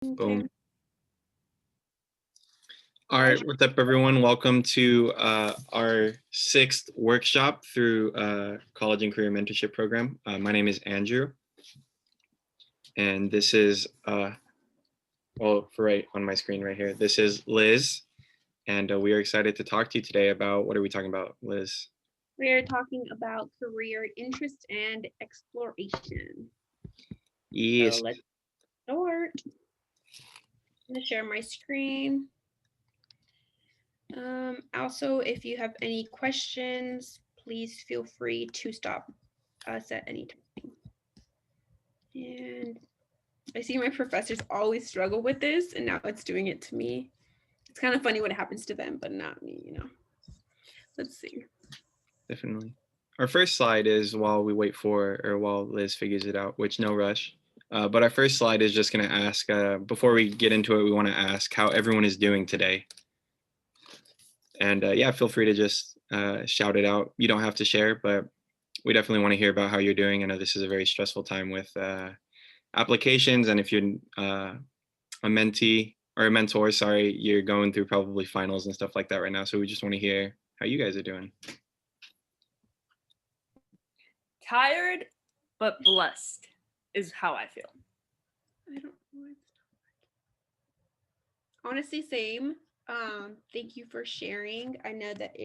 Boom. Okay. All right, what's up, everyone? Welcome to our 6th workshop through College and Career Mentorship Program. My name is Andrew, and this is, for right on my screen right here, this is Liz, and we are excited to talk to you today about, what are we talking about, Liz? We are talking about career interest and exploration. Yes. So let's start. I'm going to share my screen. Also, if you have any questions, please feel free to stop us at any time. And I see my professors always struggle with this, and now it's doing it to me. It's kind of funny what happens to them, but not me, you know. Let's see. Definitely. Our first slide is while Liz figures it out, which no rush. But our first slide is just going to ask, before we get into it, we want to ask how everyone is doing today. And yeah, feel free to just shout it out. You don't have to share, but we definitely want to hear about how you're doing. I know this is a very stressful time with applications. And if you're a mentee or a mentor, sorry, you're going through probably finals and stuff like that right now. So we just want to hear how you guys are doing. Tired, but blessed is how I feel. I don't know. Honestly, same. Thank you for sharing. I know that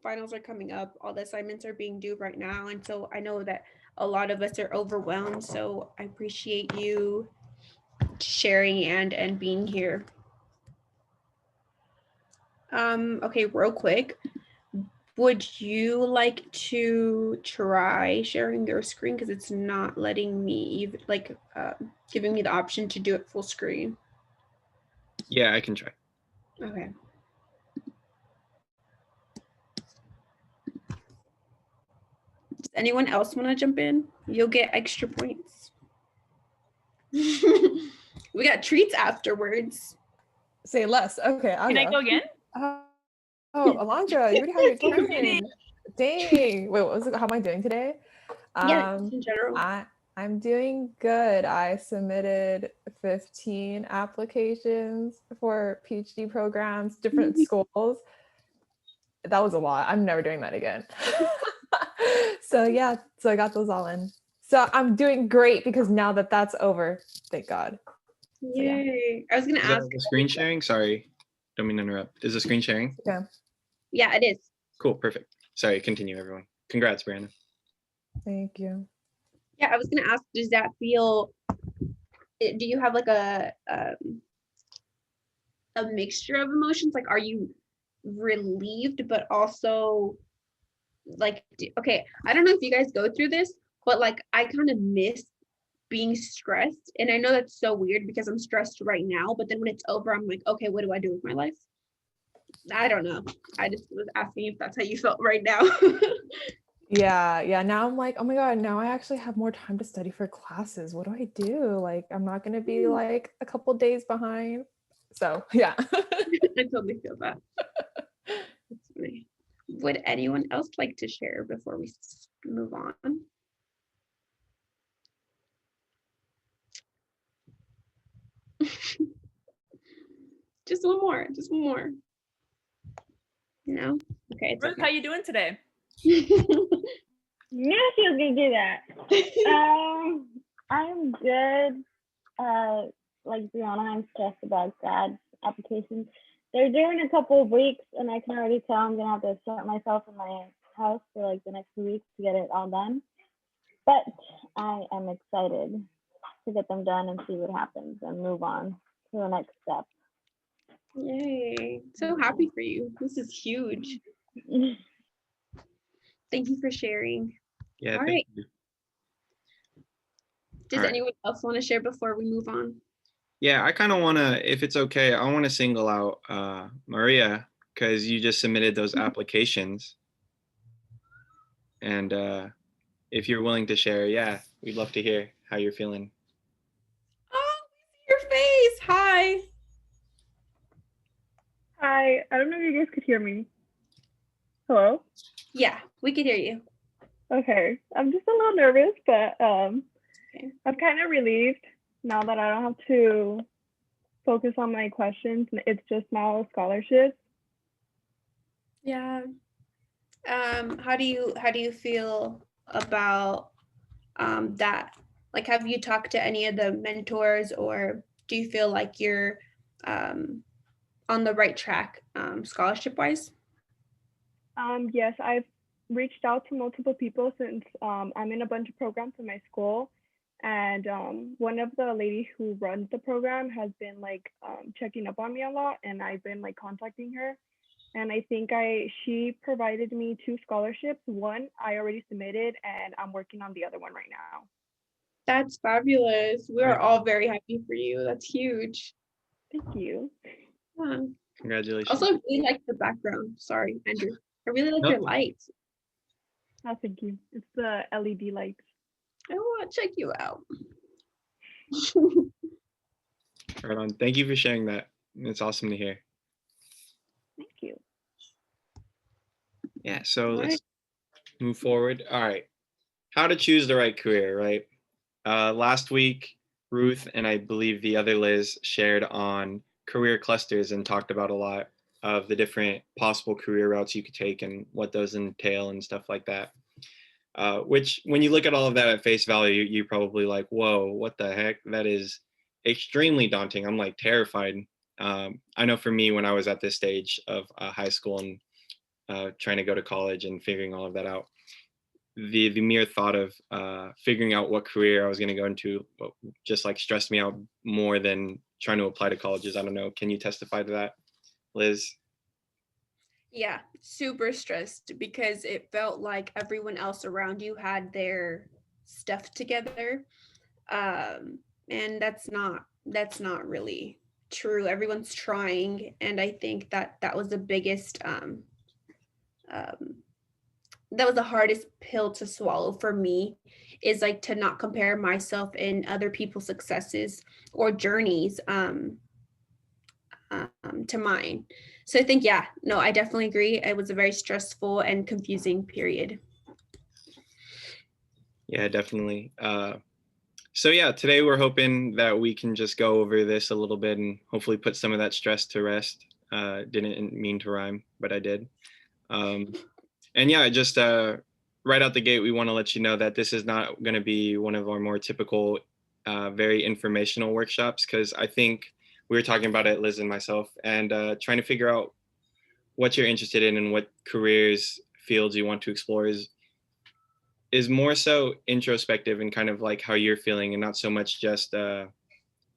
finals are coming up. All the assignments are being due right now. And so I know that a lot of us are overwhelmed. So I appreciate you sharing and being here. Okay, real quick. Would you like to try sharing your screen? Because it's not letting me even giving me the option to do it full screen. Yeah, I can try. Okay. Does anyone else want to jump in? You'll get extra points. We got treats afterwards. Say less. Okay, I'll Can I go again? Alondra, you already have your turn. Dang. Wait, what was it? How am I doing today? Yeah, in general. I'm doing good. I submitted 15 applications for PhD programs, different schools. That was a lot. I'm never doing that again. So yeah, so I got those all in. So I'm doing great because now that that's over, thank God. Yay. I was going to ask. Is the screen sharing? Sorry, don't mean to interrupt. Is the screen sharing? Yeah. Yeah, it is. Cool, perfect. Sorry, continue, everyone. Congrats, Brianna. Thank you. Yeah, I was going to ask, does that feel, do you have like a mixture of emotions? Like, are you relieved, but also like, okay, I don't know if you guys go through this, but like, I kind of miss being stressed. And I know that's so weird because I'm stressed right now, but then when it's over, I'm like, okay, what do I do with my life? I don't know. I just was asking if that's how you felt right now. Yeah. Now I'm like, oh my God, now I actually have more time to study for classes. What do I do? Like, I'm not going to be like a couple days behind. So yeah. I totally feel that. That's funny. Would anyone else like to share before we move on? Just one more. No? Okay, it's Ruth, okay. how you doing today? Yes, you can do that. I'm good. Like Brianna, I'm stressed about grad applications. They're due in a couple of weeks, and I can already tell I'm gonna have to shut myself in my house for like the next 2 weeks to get it all done. But I am excited to get them done and see what happens and move on to the next step. Yay. So happy for you. This is huge. Thank you for sharing. Yeah, all right. You. Does anyone else want to share before we move on? Yeah, I kind of want to, if it's okay, I want to single out Maria, because you just submitted those applications. And if you're willing to share, yeah, we'd love to hear how you're feeling. Oh, your face. Hi. Hi, I don't know if you guys could hear me. Hello? Yeah, we could hear you. Okay, I'm just a little nervous, but okay. I'm kind of relieved now that I don't have to focus on my questions. It's just now scholarships. Yeah. How do you feel about that? Like, have you talked to any of the mentors, or do you feel like you're on the right track scholarship wise? Yes, I've reached out to multiple people since I'm in a bunch of programs in my school. And one of the ladies who runs the program has been like checking up on me a lot, and I've been like contacting her. And I think she provided me 2 scholarships. One I already submitted, and I'm working on the other one right now. That's fabulous. We are all very happy for you. That's huge. Thank you. Yeah. Congratulations. Also, I really like the background. Sorry, Andrew. I really like your lights. Oh, thank you. It's the LED lights. I want to check you out. Right on. Thank you for sharing that. It's awesome to hear. Thank you. Yeah, so All let's right. move forward. All right. How to choose the right career, right? Last week, Ruth and I believe the other Liz shared on career clusters and talked about a lot of the different possible career routes you could take and what those entail and stuff like that. Which, when you look at all of that at face value, you're probably like, whoa, what the heck? That is extremely daunting. I'm like terrified. I know for me, when I was at this stage of high school and trying to go to college and figuring all of that out, the mere thought of figuring out what career I was going to go into just like stressed me out more than trying to apply to colleges. I don't know. Can you testify to that, Liz? Yeah, super stressed because it felt like everyone else around you had their stuff together. And that's not really true. Everyone's trying, and I think that was the biggest that was the hardest pill to swallow for me, is like to not compare myself in other people's successes or journeys to mine. So I think, yeah, no, I definitely agree. It was a very stressful and confusing period. Yeah, definitely. So yeah, today we're hoping that we can just go over this a little bit and hopefully put some of that stress to rest. Didn't mean to rhyme, but I did. And yeah, just right out the gate, we want to let you know that this is not going to be one of our more typical, very informational workshops, because I think we were talking about it, Liz and myself, and trying to figure out what you're interested in and what careers, fields you want to explore is more so introspective and kind of like how you're feeling, and not so much just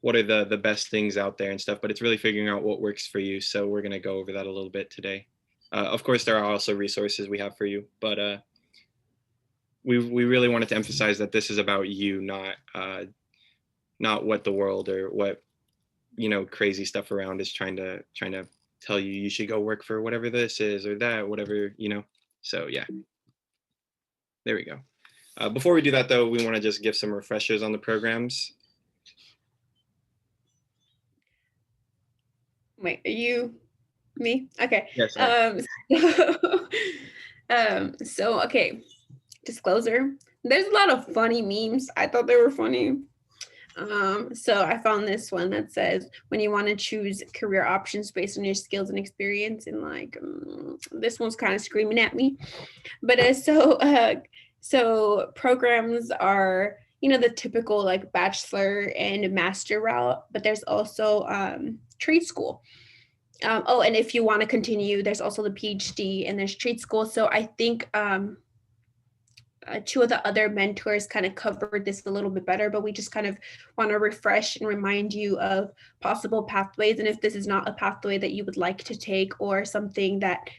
what are the best things out there and stuff, but it's really figuring out what works for you. So we're going to go over that a little bit today. Of course, there are also resources we have for you, but we really wanted to emphasize that this is about you, not what the world or what crazy stuff around is trying to tell you you should go work for whatever this is or that, whatever. So yeah, there we go. Before we do that, though, we want to just give some refreshers on the programs. Wait, are you me? Okay. Yes. So okay, disclosure. There's a lot of funny memes. I thought they were funny. So I found this one that says, when you want to choose career options based on your skills and experience, and like this one's kind of screaming at me. But so programs are, the typical like bachelor and master route, but there's also trade school. And if you want to continue, there's also the PhD and there's trade school. So I think 2 of the other mentors kind of covered this a little bit better, but we just kind of want to refresh and remind you of possible pathways. And if this is not a pathway that you would like to take, or something that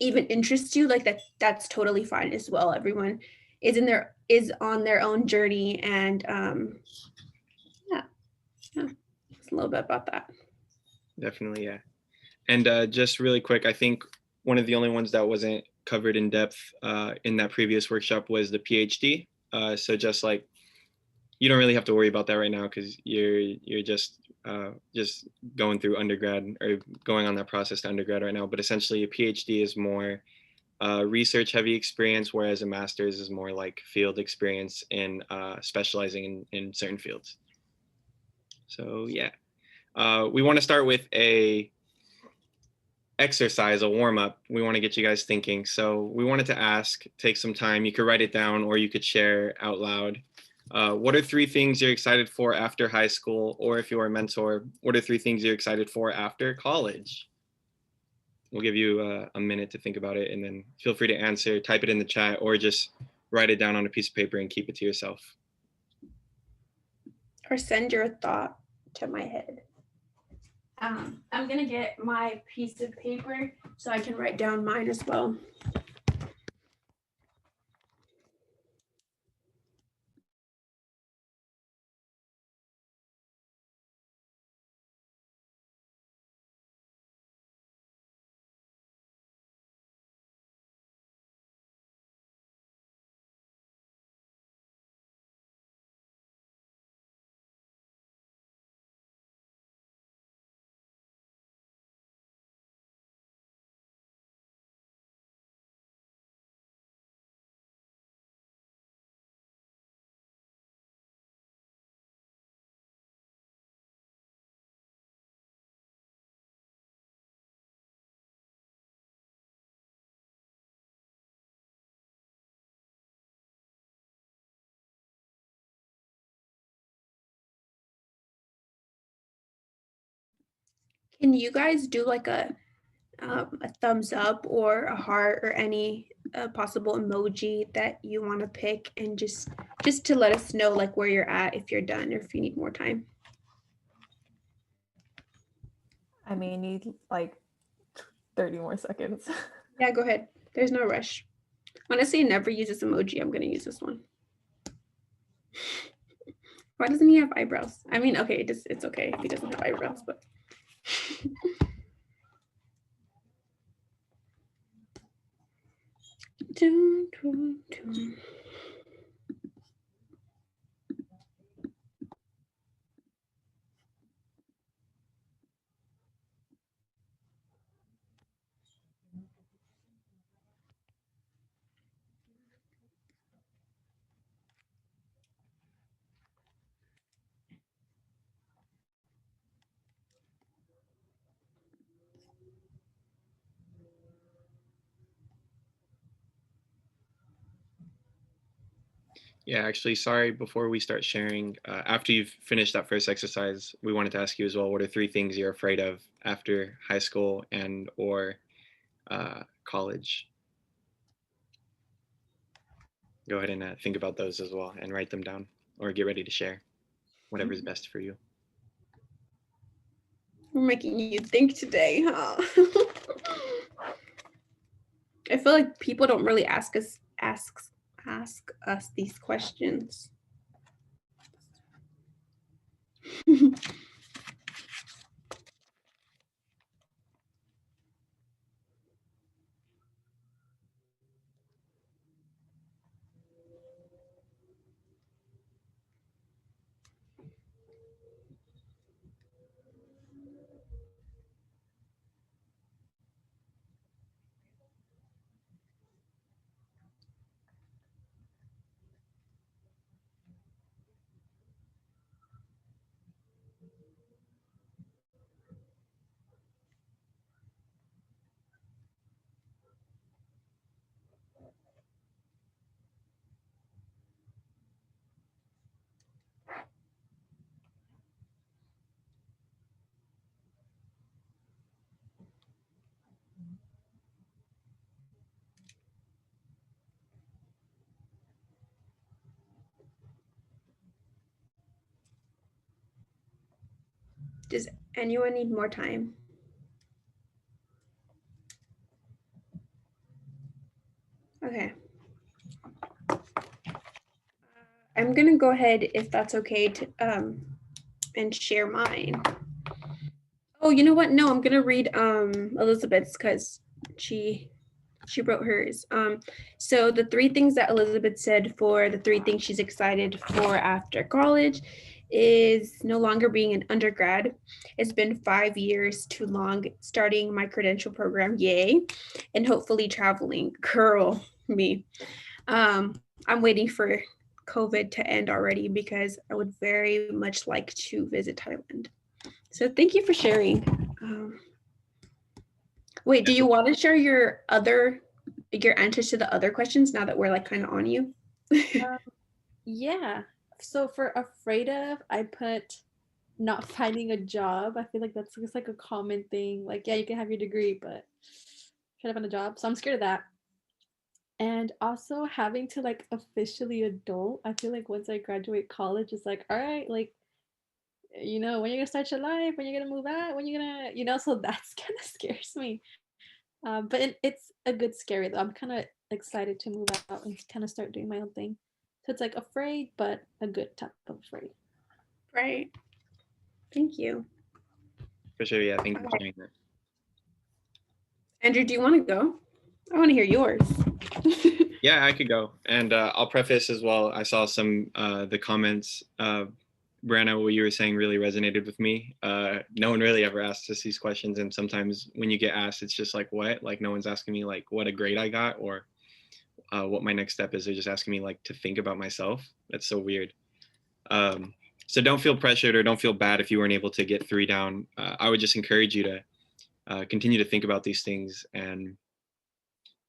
even interests you, like that's totally fine as well. Everyone is on their own journey, and yeah, it's a little bit about that. Definitely, yeah. And just really quick, I think one of the only ones that wasn't covered in depth in that previous workshop was the PhD. So just like, you don't really have to worry about that right now, because you're just going through undergrad, or going on that process to undergrad right now. But essentially, a PhD is more research heavy experience, whereas a master's is more like field experience in specializing in certain fields. So yeah, we want to start with a exercise, a warm-up. We want to get you guys thinking. So we wanted to ask, take some time. You could write it down or you could share out loud. What are 3 things you're excited for after high school? Or if you're a mentor, what are 3 things you're excited for after college? We'll give you a minute to think about it, and then feel free to answer, type it in the chat, or just write it down on a piece of paper and keep it to yourself. Or send your thought to my head. I'm gonna get my piece of paper so I can write down mine as well. Can you guys do like a thumbs up or a heart or any possible emoji that you want to pick, and just to let us know like where you're at, if you're done or if you need more time? I may need like 30 more seconds. Yeah, go ahead. There's no rush. Honestly, I never use this emoji. I'm gonna use this one. Why doesn't he have eyebrows? I mean, okay, it's okay if he doesn't have eyebrows, but dun, dun, dun. Yeah, actually, sorry, before we start sharing, after you've finished that first exercise, we wanted to ask you as well, what are 3 things you're afraid of after high school and or college? Go ahead and think about those as well and write them down, or get ready to share whatever is best for you. We're making you think today, huh? I feel like people don't really ask us these questions. Does anyone need more time? Okay. I'm gonna go ahead, if that's okay, to and share mine. Oh, you know what? No, I'm gonna read Elizabeth's because she wrote hers. So the 3 things that Elizabeth said for the 3 things she's excited for after college is no longer being an undergrad. It's been 5 years too long, starting my credential program, yay, and hopefully traveling. Girl, me. I'm waiting for COVID to end already because I would very much like to visit Thailand. So thank you for sharing. Wait, do you want to share your answers to the other questions now that we're like kind of on you? Yeah. So for afraid of, I put not finding a job. I feel like that's just like a common thing. Like, yeah, you can have your degree, but try to find a job. So I'm scared of that. And also having to like officially adult. I feel like once I graduate college, it's like, all right, like, you know, when you're gonna start your life, when you're gonna move out, when you're gonna, you know, so that's kind of scares me. But it's a good scary though. I'm kind of excited to move out and kind of start doing my own thing. So it's like afraid, but a good type of afraid. Right. Thank you. For sure, yeah. Thank you for sharing that. Andrew, do you want to go? I want to hear yours. Yeah, I could go. And I'll preface as well. I saw some the comments. Brianna, what you were saying really resonated with me. No one really ever asks us these questions, and sometimes when you get asked, it's just like, what? Like no one's asking me like what a grade I got or what my next step is. They're just asking me like to think about myself. That's so weird. So don't feel pressured or don't feel bad if you weren't able to get 3 down. I would just encourage you to continue to think about these things and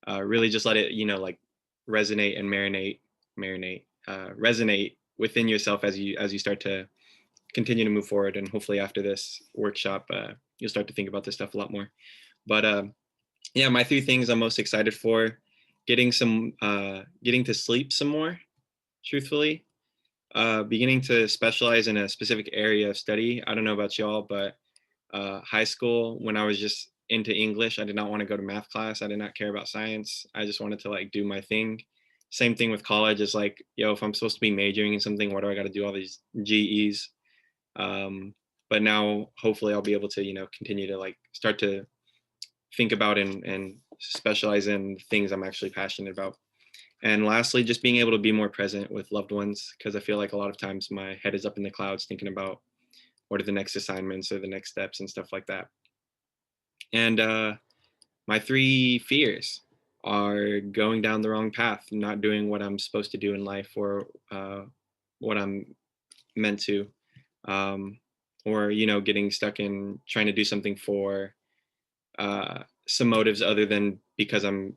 really just let it, you know, like resonate and resonate within yourself as you start to continue to move forward. And hopefully after this workshop, you'll start to think about this stuff a lot more. But yeah, my 3 things I'm most excited for: getting to sleep some more, truthfully, beginning to specialize in a specific area of study. I don't know about y'all, but high school, when I was just into English, I did not want to go to math class. I did not care about science. I just wanted to like do my thing. Same thing with college. Is like, yo, if I'm supposed to be majoring in something, what do I got to do all these GEs? But now hopefully I'll be able to, you know, continue to like start to think about and specialize in things I'm actually passionate about. And lastly, just being able to be more present with loved ones, because I feel like a lot of times my head is up in the clouds thinking about what are the next assignments or the next steps and stuff like that. And my 3 fears are going down the wrong path, not doing what I'm supposed to do in life or what I'm meant to, or, you know, getting stuck in trying to do something for some motives other than because I'm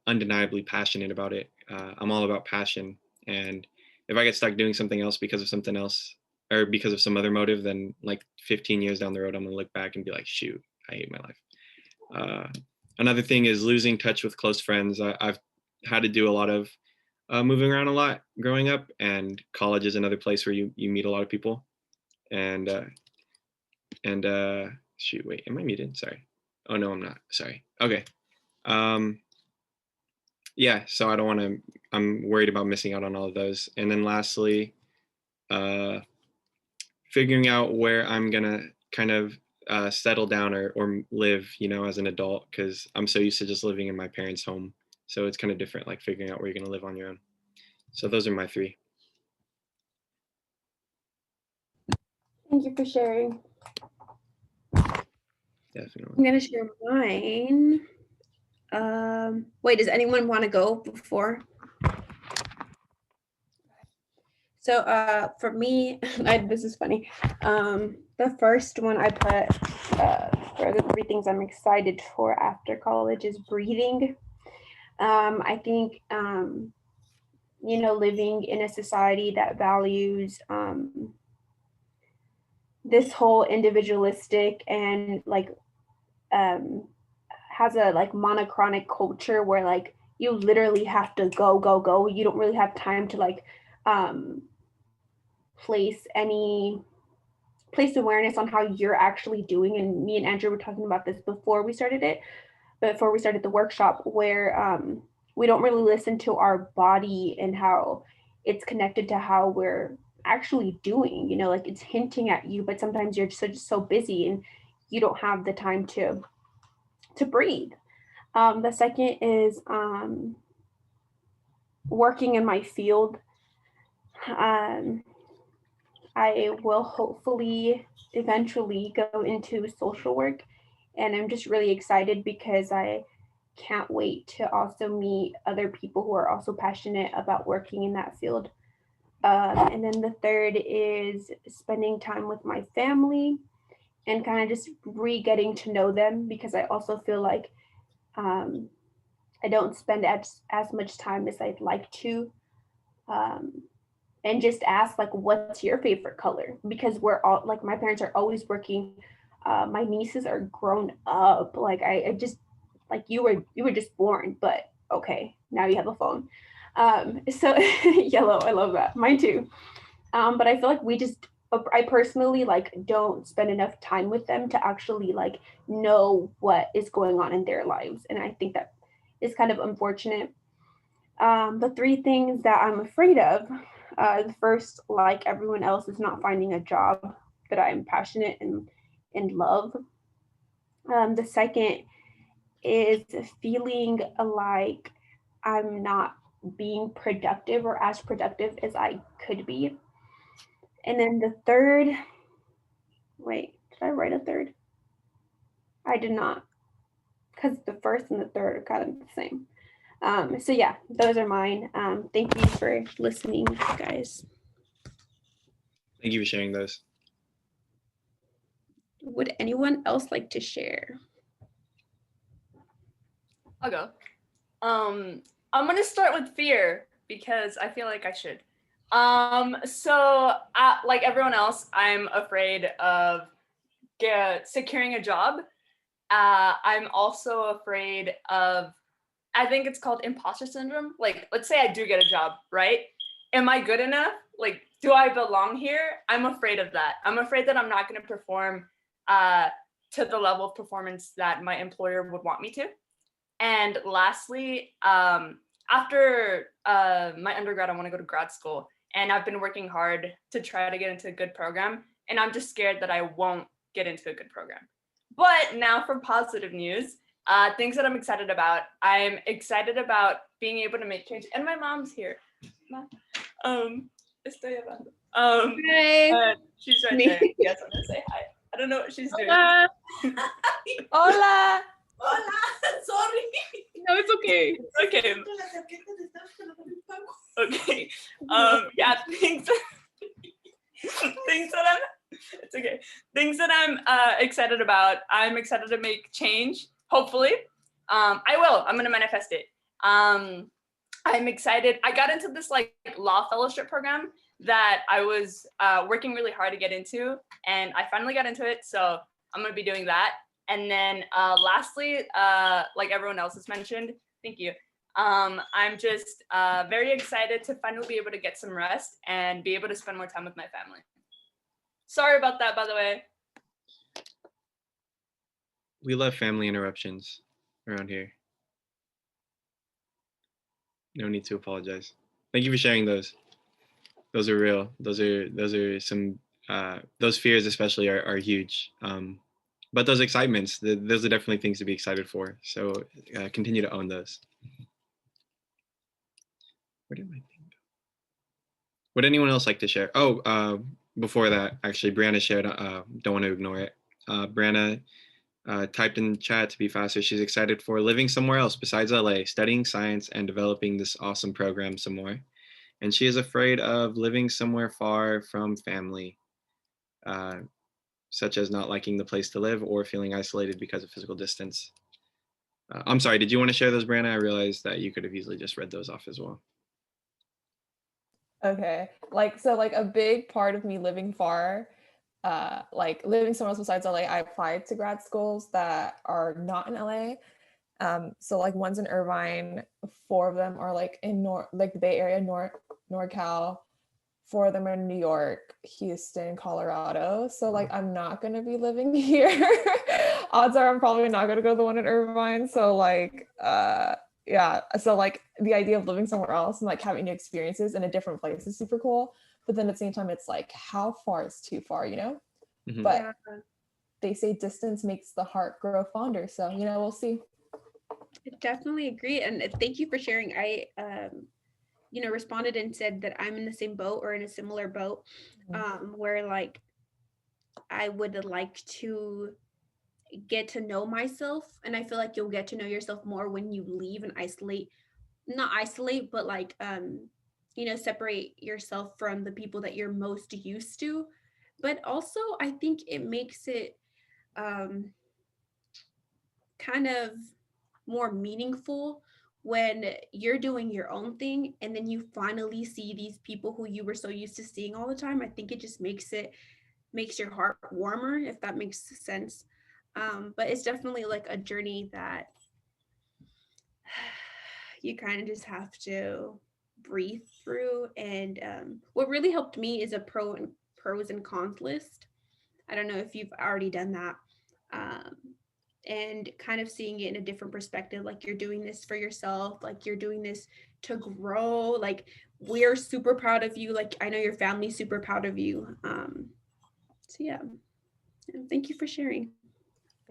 undeniably passionate about it. I'm all about passion. And if I get stuck doing something else because of something else or because of some other motive, then like 15 years down the road, I'm gonna look back and be like, shoot, I hate my life. Another thing is losing touch with close friends. I've had to do a lot of moving around a lot growing up, and college is another place where you meet a lot of people. And shoot, wait, am I muted? Sorry. Oh no, I'm not. Sorry. Okay. Yeah, so I don't want to, I'm worried about missing out on all of those. And then lastly, figuring out where I'm gonna kind of settle down or live, you know, as an adult, because I'm so used to just living in my parents' home. So it's kind of different, like figuring out where you're gonna live on your own. So those are my 3. Thank you for sharing. Definitely. I'm gonna share mine. Wait, does anyone want to go before? So for me, this is funny. The first one I put for the 3 things I'm excited for after college is breathing. I think you know, living in a society that values this whole individualistic and like has a like monochronic culture where like you literally have to go. You don't really have time to like place awareness on how you're actually doing. And me and Andrew were talking about this before we started the workshop, where we don't really listen to our body and how it's connected to how we're actually doing, you know, like it's hinting at you, but sometimes you're just so busy and you don't have the time to breathe. The second is working in my field. I will hopefully eventually go into social work, and I'm just really excited because I can't wait to also meet other people who are also passionate about working in that field. And then the third is spending time with my family and kind of just getting to know them, because I also feel like I don't spend as much time as I'd like to. And just ask, like, what's your favorite color? Because we're all like, my parents are always working. My nieces are grown up. Like I just, like, you were just born, but okay, now you have a phone. So yellow, I love that. Mine too. But I feel like I personally like don't spend enough time with them to actually like know what is going on in their lives, and I think that is kind of unfortunate. The three things that I'm afraid of, the first, like everyone else, is not finding a job that I'm passionate and love. The second is feeling like I'm not being productive or as productive as I could be. And then the third, wait, did I write a third? I did not, because the first and the third are kind of the same. So yeah, those are mine. Thank you for listening, guys. Thank you for sharing those. Would anyone else like to share? I'll go. I'm gonna start with fear because I feel like I should. So like everyone else, I'm afraid of securing a job. I'm also afraid of, I think it's called imposter syndrome. Like, let's say I do get a job, right? Am I good enough? Like, do I belong here? I'm afraid of that. I'm afraid that I'm not going to perform to the level of performance that my employer would want me to. And lastly, after my undergrad, I want to go to grad school. And I've been working hard to try to get into a good program. And I'm just scared that I won't get into a good program. But now for positive news, things that I'm excited about. I'm excited about being able to make change. And my mom's here. Estoy hablando. Hey. She's right there. Yes, I'm gonna say hi. I don't know what she's doing. Hola. Hola. Sorry. No, it's okay. Okay. Okay. Yeah, things that I'm it's okay. Things that I'm excited about. I'm excited to make change, hopefully. I will. I'm gonna manifest it. I'm excited. I got into this like law fellowship program that I was working really hard to get into, and I finally got into it. So I'm gonna be doing that. And then lastly, like everyone else has mentioned, thank you. I'm just very excited to finally be able to get some rest and be able to spend more time with my family. Sorry about that, by the way. We love family interruptions around here. No need to apologize. Thank you for sharing those. Those are real. Those are some those fears especially are huge. But those excitements, those are definitely things to be excited for. So continue to own those. Where did my thing go? Would anyone else like to share? Oh, before that, actually, Brianna shared. Don't want to ignore it. Brianna typed in chat to be faster. She's excited for living somewhere else besides LA, studying science and developing this awesome program some more. And she is afraid of living somewhere far from family, such as not liking the place to live or feeling isolated because of physical distance. I'm sorry, did you want to share those, Brianna? I realized that you could have easily just read those off as well. Okay, so a big part of me living far, like living somewhere else besides LA, I applied to grad schools that are not in LA. So like one's in Irvine, 4 of them are like in the Bay Area, NorCal, 4 of them are in New York, Houston, Colorado. So like I'm not gonna be living here. Odds are I'm probably not gonna go to the one in Irvine. So like yeah, so like the idea of living somewhere else and like having new experiences in a different place is super cool. But then at the same time, it's like how far is too far, you know? Mm-hmm. But yeah, they say distance makes the heart grow fonder. So, you know, we'll see. I definitely agree. And thank you for sharing. I, you know, responded and said that I'm in the same boat or in a similar boat, where like I would like to, get to know myself, and I feel like you'll get to know yourself more when you leave and isolate, not isolate, but like separate yourself from the people that you're most used to. But also I think it makes it um kind of more meaningful when you're doing your own thing and then you finally see these people who you were so used to seeing all the time. I think it just makes your heart warmer, if that makes sense. But it's definitely like a journey that you kind of just have to breathe through. And what really helped me is a pros and cons list. I don't know if you've already done that. Um, and kind of seeing it in a different perspective, like you're doing this for yourself, like you're doing this to grow, like we're super proud of you, like I know your family's super proud of you. So yeah, and thank you for sharing.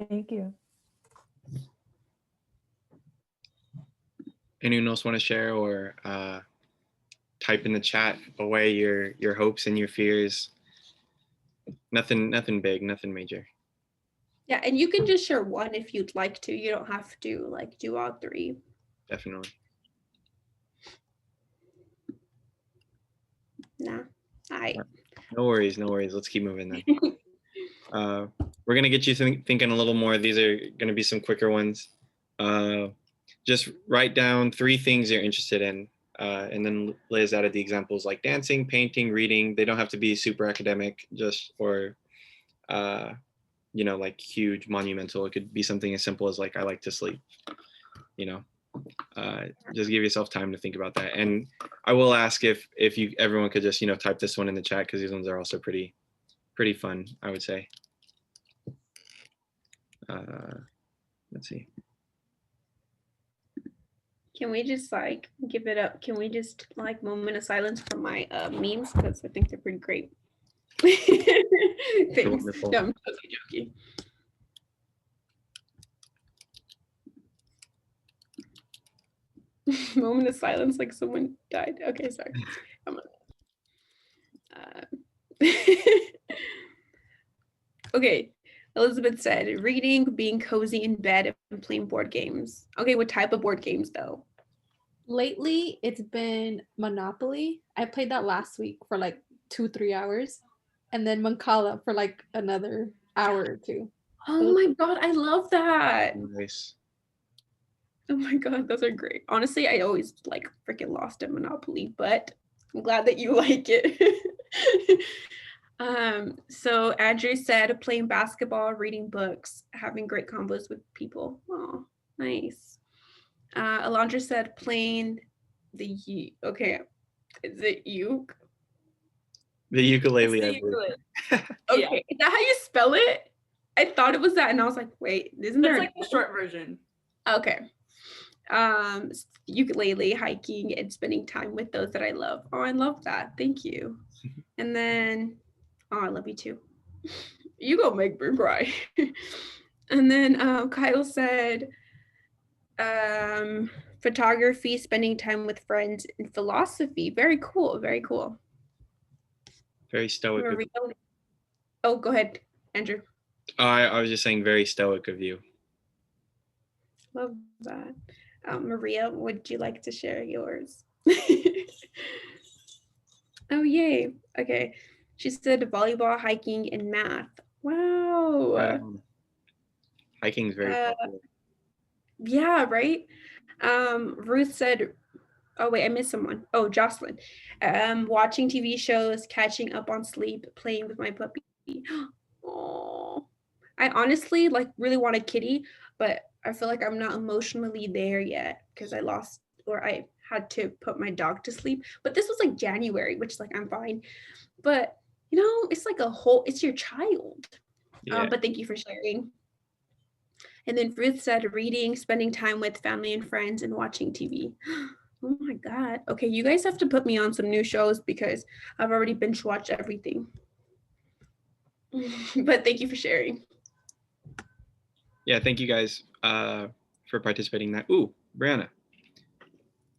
Thank you. Anyone else want to share or type in the chat away your hopes and your fears? Nothing big, nothing major. Yeah, and you can just share one if you'd like to. You don't have to like do all three. Definitely. Nah. All right. No worries. Let's keep moving then. We're gonna get you thinking a little more. These are gonna be some quicker ones. Just write down 3 things you're interested in. And then Liz added the examples like dancing, painting, reading. They don't have to be super academic, just or like huge monumental. It could be something as simple as like I like to sleep. Just give yourself time to think about that. And I will ask if everyone could just type this one in the chat, because these ones are also pretty fun, I would say. Let's see. Can we just like give it up? Can we just like moment of silence for my memes, because I think they're pretty great. Thanks. No, I'm totally joking. Moment of silence, like someone died. Okay, sorry. Come on. Okay, Elizabeth said reading, being cozy in bed, and playing board games. Okay, what type of board games though? Lately, it's been Monopoly. I played that last week for like 2-3 hours, and then Mancala for like another hour or 2. Oh my god, I love that. Nice. Oh my god, those are great. Honestly, I always like freaking lost at Monopoly, but I'm glad that you like it. So Andrew said playing basketball, reading books, having great combos with people. Oh, nice. Alondra said playing the okay, is it uke? The ukulele. It's the ukulele. Okay, Yeah. is that how you spell it? I thought it was that, and I was like, wait, isn't there? That's like the short version. Okay. Ukulele, hiking, and spending time with those that I love. Oh, I love that. Thank you. And then, oh, I love you too. You go make me cry. And then Kyle said, photography, spending time with friends, and philosophy. Very cool. Very cool. Very stoic. Oh, go ahead, Andrew. I was just saying very stoic of you. Love that. Maria, would you like to share yours? Oh, yay. Okay. She said volleyball, hiking, and math. Wow. Hiking's very popular. Yeah, right? Ruth said, oh, wait, I missed someone. Oh, Jocelyn. Watching TV shows, catching up on sleep, playing with my puppy. Oh, I honestly like really want a kitty, but I feel like I'm not emotionally there yet because I had to put my dog to sleep. But this was like January, which like I'm fine. But it's like it's your child. Yeah. But thank you for sharing. And then Ruth said reading, spending time with family and friends, and watching TV. Oh my God. Okay, you guys have to put me on some new shows because I've already binge watched everything. But thank you for sharing. Yeah, thank you guys for participating in that. Ooh, Brianna.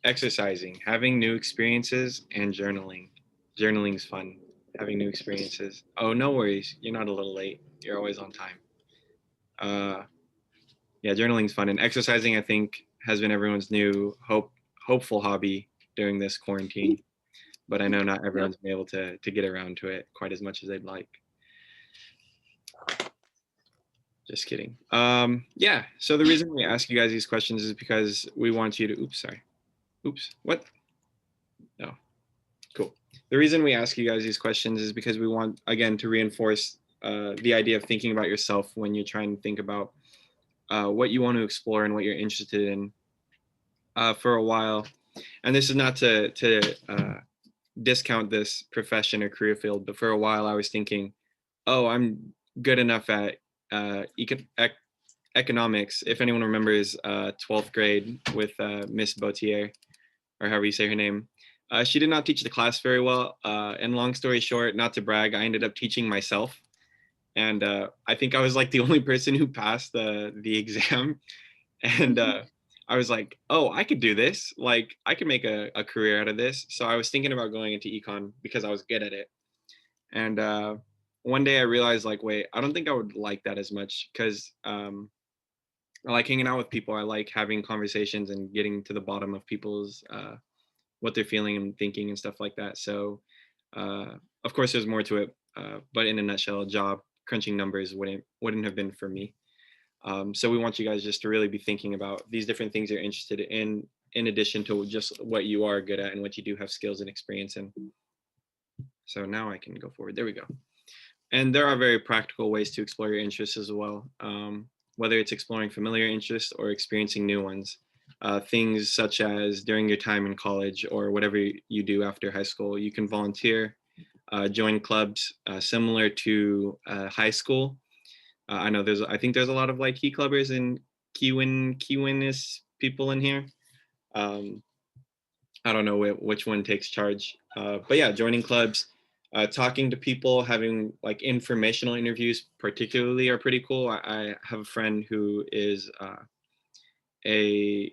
Exercising, having new experiences, and journaling. Journaling's fun. Having new experiences. Oh, no worries. You're not a little late. You're always on time. Yeah, journaling's fun, and exercising I think has been everyone's new hopeful hobby during this quarantine. But I know not everyone's been able to get around to it quite as much as they'd like. Just kidding. Yeah, so the reason we ask you guys these questions is because we want you to, what? No, cool. The reason we ask you guys these questions is because we want, again, to reinforce the idea of thinking about yourself when you're trying to think about what you want to explore and what you're interested in for a while. And this is not to discount this profession or career field, but for a while I was thinking, oh, I'm good enough at economics. If anyone remembers 12th grade with Miss Bautier, or however you say her name, she did not teach the class very well. And long story short, not to brag, I ended up teaching myself. And I think I was like the only person who passed the exam. And I was like, oh, I could do this. Like, I could make a career out of this. So I was thinking about going into econ because I was good at it. And one day I realized, like, wait, I don't think I would like that as much, because I like hanging out with people. I like having conversations and getting to the bottom of people's what they're feeling and thinking and stuff like that. So of course there's more to it, but in a nutshell, a job crunching numbers wouldn't have been for me. So we want you guys just to really be thinking about these different things you're interested in addition to just what you are good at and what you do have skills and experience in. So now I can go forward. There we go. And there are very practical ways to explore your interests as well, whether it's exploring familiar interests or experiencing new ones. Things such as during your time in college or whatever you do after high school, you can volunteer, join clubs similar to high school. I know I think there's a lot of like key clubbers and Kiwin-is people in here. I don't know which one takes charge, but yeah, joining clubs, talking to people, having like informational interviews particularly are pretty cool. I have a friend who is a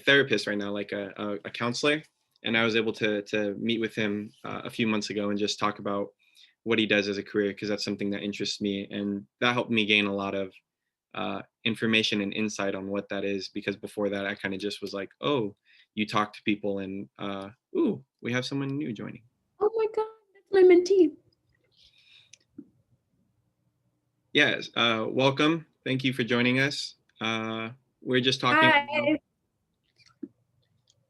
therapist right now, like a counselor, and I was able to meet with him a few months ago and just talk about what he does as a career, because that's something that interests me, and that helped me gain a lot of information and insight on what that is, because before that I kind of just was like, oh, you talk to people and ooh, we have someone new joining. Oh my god, that's my mentee. Yes, welcome, thank you for joining us. We're just talking. Hi.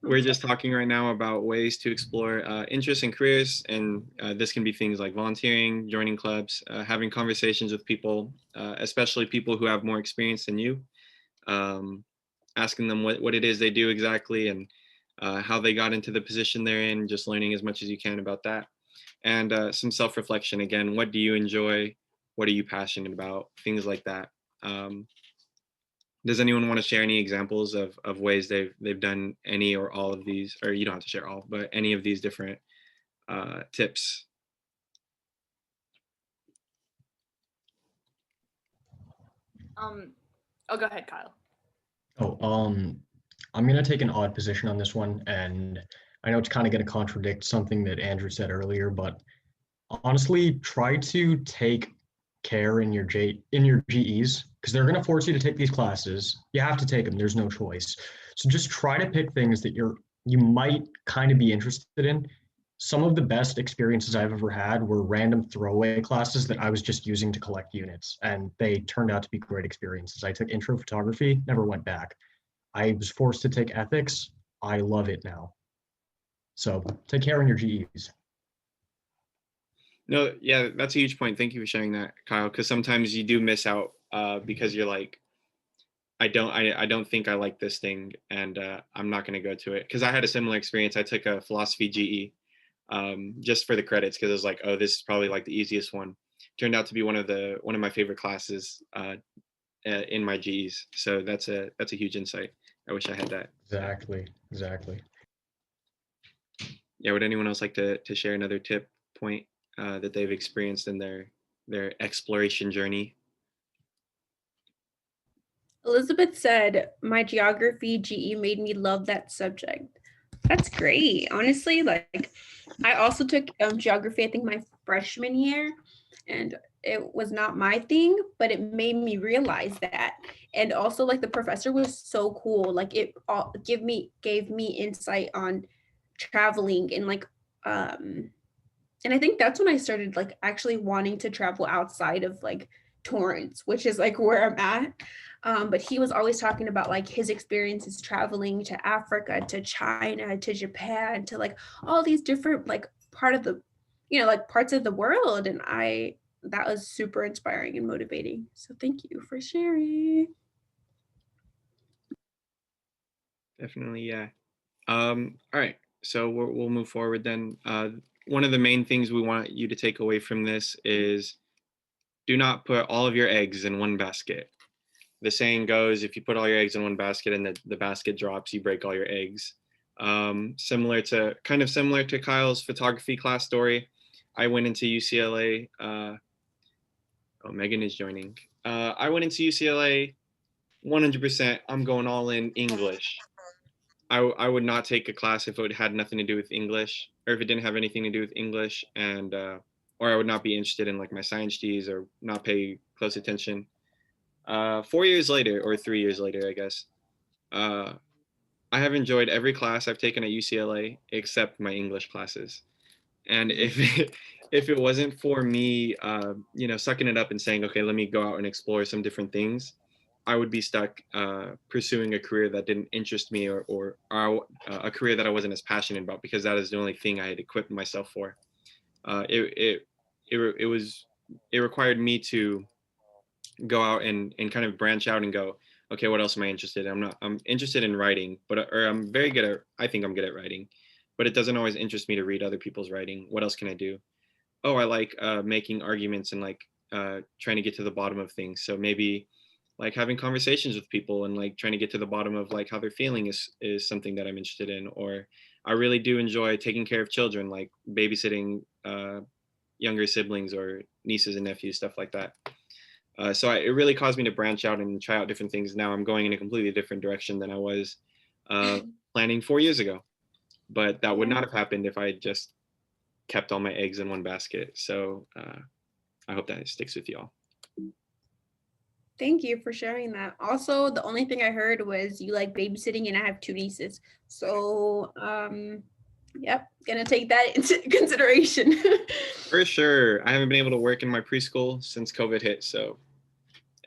We're just talking right now about ways to explore interests and careers, and this can be things like volunteering, joining clubs, having conversations with people, especially people who have more experience than you, asking them what it is they do exactly and how they got into the position they're in, just learning as much as you can about that. And some self-reflection, again, what do you enjoy? What are you passionate about? Things like that. Does anyone want to share any examples of ways they've done any or all of these, or you don't have to share all, but any of these different tips? Oh, go ahead, Kyle. I'm gonna take an odd position on this one, and I know it's kind of gonna contradict something that Andrew said earlier, but honestly, try to take care in your GEs, because they're gonna force you to take these classes. You have to take them. There's no choice. So just try to pick things that you might kind of be interested in. Some of the best experiences I've ever had were random throwaway classes that I was just using to collect units, and they turned out to be great experiences. I took intro photography, never went back. I was forced to take ethics. I love it now. So take care in your GEs. No, yeah, that's a huge point. Thank you for sharing that, Kyle, because sometimes you do miss out because you're like, I don't think I like this thing, and I'm not going to go to it. Because I had a similar experience. I took a philosophy GE just for the credits, because I was like, oh, this is probably like the easiest one. Turned out to be one of my favorite classes in my GEs. So that's a huge insight. I wish I had that. Exactly. Yeah, would anyone else like to share another tip point that they've experienced in their exploration journey? Elizabeth said, my geography GE made me love that subject. That's great. Honestly, like I also took geography, I think my freshman year, and it was not my thing, but it made me realize that. And also like the professor was so cool. Like it all gave me insight on traveling and like and I think that's when I started like actually wanting to travel outside of like Torrance, which is like where I'm at. But he was always talking about like his experiences traveling to Africa, to China, to Japan, to like all these different like part of the, you know, like parts of the world. And that was super inspiring and motivating. So thank you for sharing. Definitely, yeah. All right, so we'll move forward then. One of the main things we want you to take away from this is do not put all of your eggs in one basket. The saying goes, if you put all your eggs in one basket and the basket drops, you break all your eggs. Kind of similar to Kyle's photography class story. I went into UCLA. Oh, Megan is joining. I went into UCLA 100%. I'm going all in English. I would not take a class if it had nothing to do with English, or if it didn't have anything to do with English, and or I would not be interested in like my science G's or not pay close attention. 4 years later, or 3 years later, I guess, I have enjoyed every class I've taken at UCLA except my English classes. And if it wasn't for me, sucking it up and saying, okay, let me go out and explore some different things, I would be stuck pursuing a career that didn't interest me, or a career that I wasn't as passionate about, because that is the only thing I had equipped myself for. It required me to go out and kind of branch out and go, okay, what else am I interested in? I'm interested in writing, or I'm very good at, I think I'm good at writing, but it doesn't always interest me to read other people's writing. What else can I do? Oh, I like making arguments and like trying to get to the bottom of things. So maybe like having conversations with people and like trying to get to the bottom of like how they're feeling is something that I'm interested in. Or I really do enjoy taking care of children, like babysitting younger siblings or nieces and nephews, stuff like that. It really caused me to branch out and try out different things. Now I'm going in a completely different direction than I was planning 4 years ago. But that would not have happened if I had just kept all my eggs in one basket. So I hope that sticks with y'all. Thank you for sharing that. Also, the only thing I heard was you like babysitting, and I have 2 nieces. So, yep, gonna take that into consideration. For sure. I haven't been able to work in my preschool since COVID hit. So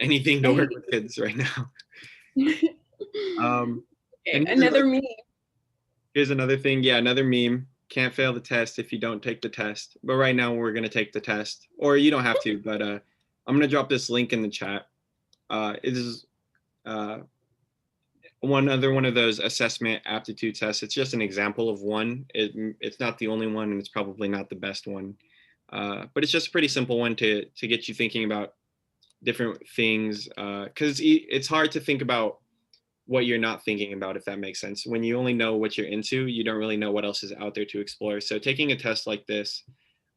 anything to work with kids right now. And another meme. Here's another thing. Yeah, another meme. Can't fail the test if you don't take the test. But right now we're gonna take the test, or you don't have to. But I'm gonna drop this link in the chat. It is one of those assessment aptitude tests. It's just an example of one. It's not the only one, and it's probably not the best one. But it's just a pretty simple one to get you thinking about different things. Because it's hard to think about what you're not thinking about, if that makes sense. When you only know what you're into, you don't really know what else is out there to explore. So taking a test like this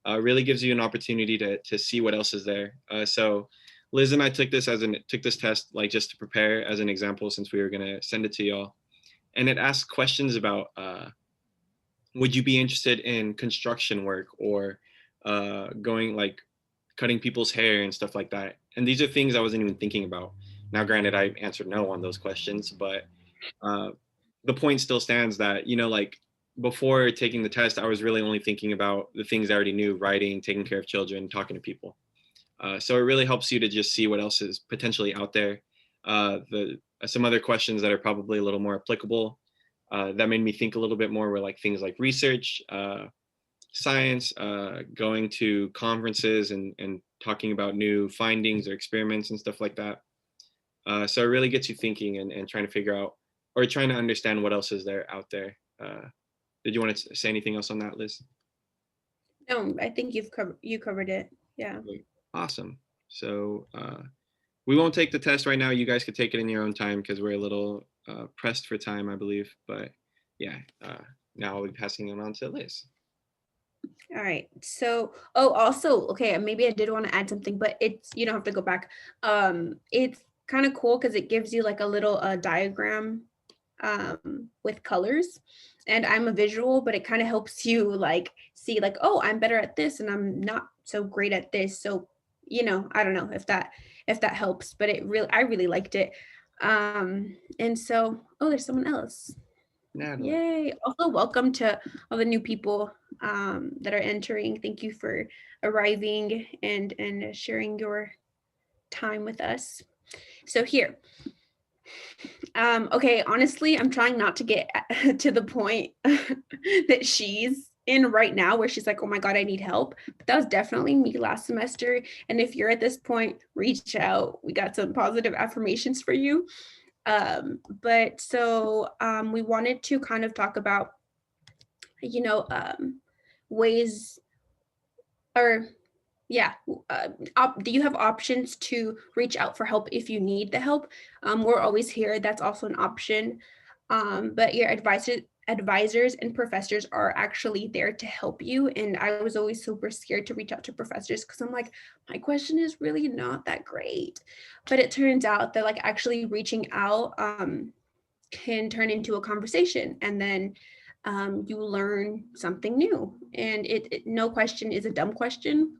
really gives you an opportunity to see what else is there. So Liz and I took this test like just to prepare as an example, since we were gonna send it to y'all. And it asked questions about would you be interested in construction work, or going like cutting people's hair and stuff like that. And these are things I wasn't even thinking about. Now, granted, I answered no on those questions, but the point still stands that, like before taking the test, I was really only thinking about the things I already knew: writing, taking care of children, talking to people. So it really helps you to just see what else is potentially out there. Some other questions that are probably a little more applicable that made me think a little bit more were like things like research, science, going to conferences and talking about new findings or experiments and stuff like that. So it really gets you thinking and trying to figure out, or trying to understand what else is there out there. Did you want to say anything else on that, Liz? No, I think you covered it. Yeah. Awesome. So we won't take the test right now. You guys could take it in your own time because we're a little pressed for time, I believe. But yeah, now I'll be passing them on to Liz. All right. So, also, okay, maybe I did want to add something, but you don't have to go back. It's kind of cool because it gives you like a little diagram with colors, and I'm a visual, but it kind of helps you like see like, oh, I'm better at this and I'm not so great at this. So you know, I don't know if that helps, but I really liked it. And so, oh, there's someone else. Natalie. Yay. Also, welcome to all the new people that are entering. Thank you for arriving and sharing your time with us. So here, okay, honestly, I'm trying not to get to the point that she's in right now where she's like, oh my God, I need help. But that was definitely me last semester. And if you're at this point, reach out. We got some positive affirmations for you. But so we wanted to kind of talk about, you know, ways or yeah, do you have options to reach out for help if you need the help? We're always here. That's also an option. But your advisors and professors are actually there to help you. And I was always super scared to reach out to professors because I'm like, my question is really not that great. But it turns out that like actually reaching out can turn into a conversation, and then you learn something new. And no question is a dumb question.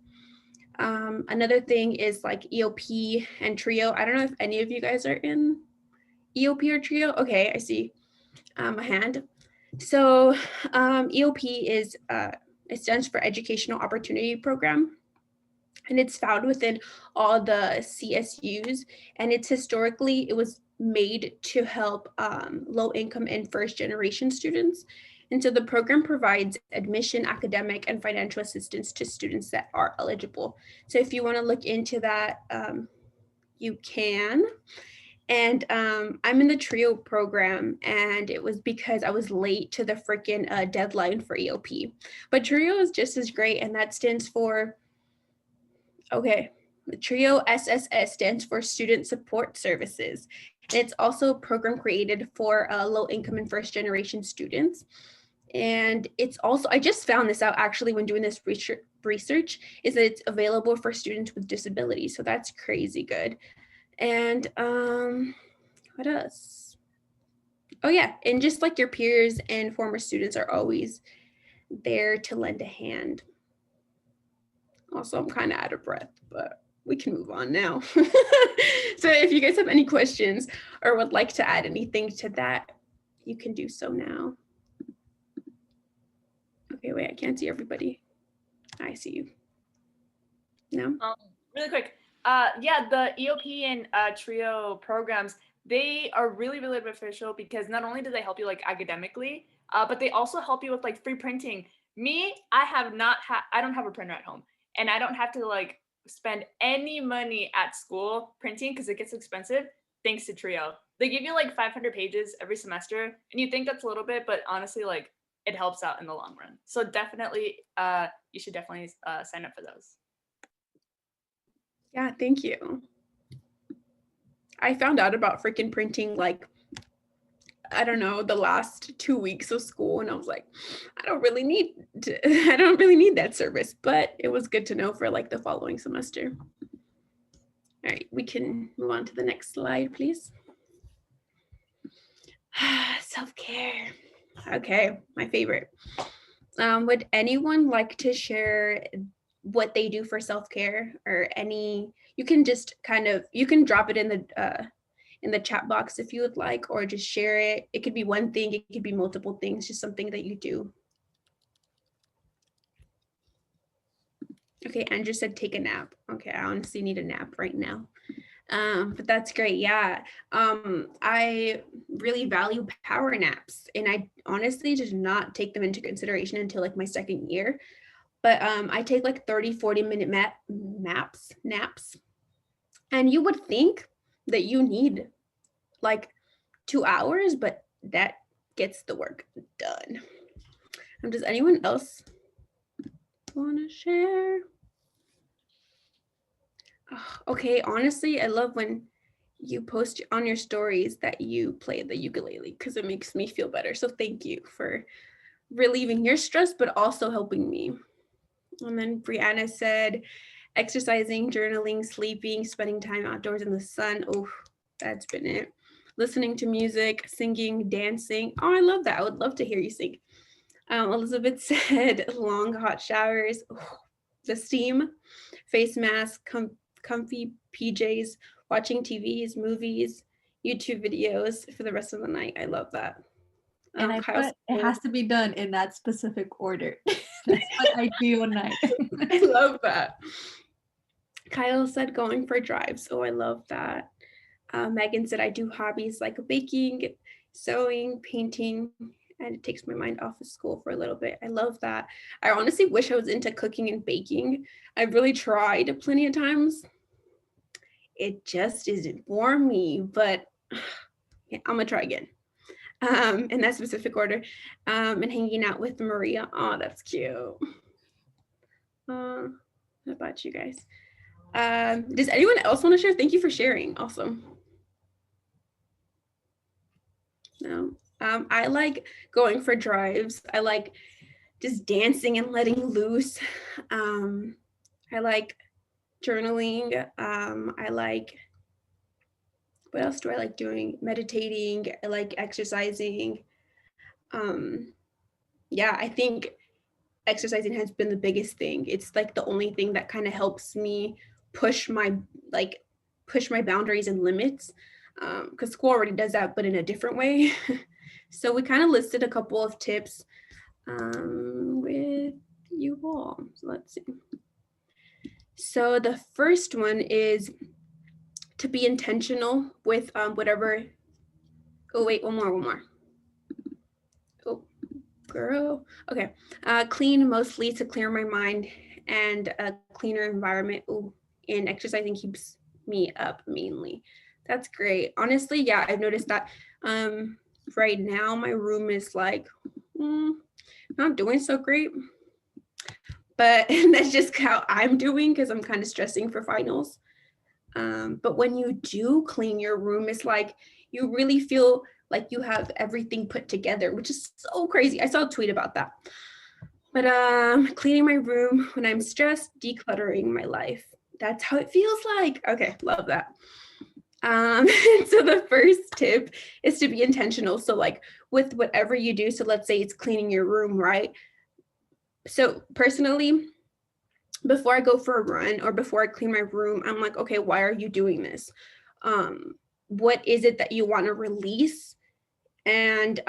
Another thing is like EOP and TRIO. I don't know if any of you guys are in EOP or TRIO. Okay, I see a hand. So EOP is, it stands for Educational Opportunity Program. And it's found within all the CSUs. And it was made to help low income and first generation students. And so the program provides admission, academic, and financial assistance to students that are eligible. So if you want to look into that, you can. And I'm in the TRIO program, and it was because I was late to the freaking deadline for EOP. But TRIO is just as great, and that stands for, okay, the TRIO SSS stands for Student Support Services. And it's also a program created for low income and first generation students. And it's also, I just found this out actually when doing this research, is that it's available for students with disabilities. So that's crazy good. And what else? Oh yeah, and just like your peers and former students are always there to lend a hand. Also, I'm kind of out of breath, but we can move on now. So if you guys have any questions or would like to add anything to that, you can do so now. Okay, wait, I can't see everybody. I see you. No? Really quick. Yeah, the EOP and TRIO programs, they are really, really beneficial because not only do they help you like academically, but they also help you with like free printing. Me, I don't have a printer at home, and I don't have to like spend any money at school printing because it gets expensive thanks to TRIO. They give you like 500 pages every semester, and you think that's a little bit, but honestly, like it helps out in the long run. So definitely, you should definitely sign up for those. Yeah, thank you. I found out about freaking printing like, I don't know, the last 2 weeks of school, and I was like, I don't really need that service, but it was good to know for like the following semester. All right, we can move on to the next slide, please. Self-care. Okay, my favorite. Would anyone like to share what they do for self-care, or any, you can just kind of, you can drop it in the chat box if you would like, or just share it. It could be one thing, it could be multiple things, just something that you do. Okay, Andrew said take a nap. Okay, I honestly need a nap right now. But that's great. Yeah. I really value power naps, and I honestly did not take them into consideration until like my second year. But I take like 30-40 minute naps. And you would think that you need like 2 hours, but that gets the work done. Does anyone else want to share? Oh, okay, honestly, I love when you post on your stories that you play the ukulele, because it makes me feel better. So thank you for relieving your stress, but also helping me. And then Brianna said, exercising, journaling, sleeping, spending time outdoors in the sun. Oh, that's been it. Listening to music, singing, dancing. Oh, I love that. I would love to hear you sing. Elizabeth said, long hot showers. Oh, the steam, face mask, comfy PJs, watching TVs, movies, YouTube videos for the rest of the night. I love that. And I Kyle's put it has to be done in that specific order. That's what I do at night. I love that. Kyle said going for drives. Oh, I love that. Megan said I do hobbies like baking, sewing, painting, and it takes my mind off of school for a little bit. I love that. I honestly wish I was into cooking and baking. I've really tried plenty of times. It just isn't for me, but yeah, I'm gonna try again. In that specific order. And hanging out with Maria. Oh, that's cute. How about you guys? Does anyone else want to share? Thank you for sharing. Awesome. No. I like going for drives. I like just dancing and letting loose. I like journaling. I like, what else do I like doing? Meditating. I like exercising. Yeah, I think exercising has been the biggest thing. It's like the only thing that kind of helps me push my boundaries and limits, because school already does that, but in a different way. So we kind of listed a couple of tips with you all. So let's see. So the first one is to be intentional with whatever. Oh wait, one more. Oh, girl. Okay. Clean mostly to clear my mind, and a cleaner environment. Ooh, and exercising keeps me up mainly. That's great. Honestly, yeah, I've noticed that right now my room is like not doing so great. But that's just how I'm doing because I'm kind of stressing for finals. But when you do clean your room, it's like you really feel like you have everything put together, which is so crazy. I saw a tweet about that. But cleaning my room when I'm stressed, decluttering my life. That's how it feels like. Okay, love that. So the first tip is to be intentional. So like with whatever you do, so let's say it's cleaning your room, right? So personally, before I go for a run or before I clean my room, I'm like, okay, why are you doing this? What is it that you want to release? And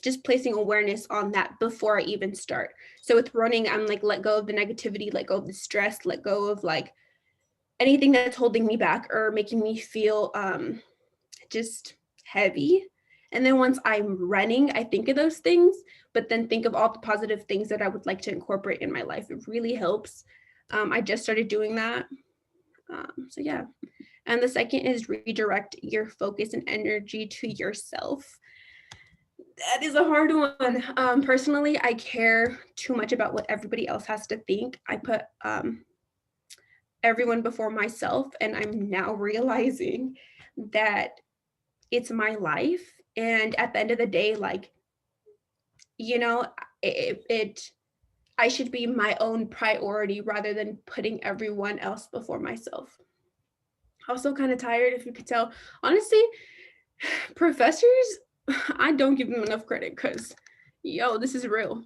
just placing awareness on that before I even start. So with running, I'm like, let go of the negativity, let go of the stress, let go of like anything that's holding me back or making me feel just heavy. And then once I'm running, I think of those things, but then think of all the positive things that I would like to incorporate in my life. It really helps. I just started doing that. So yeah. And the second is redirect your focus and energy to yourself. That is a hard one. Personally, I care too much about what everybody else has to think. I put everyone before myself, and I'm now realizing that it's my life. And at the end of the day, like, you know, I should be my own priority rather than putting everyone else before myself. Also kind of tired, if you could tell. Honestly, professors, I don't give them enough credit because, yo, this is real.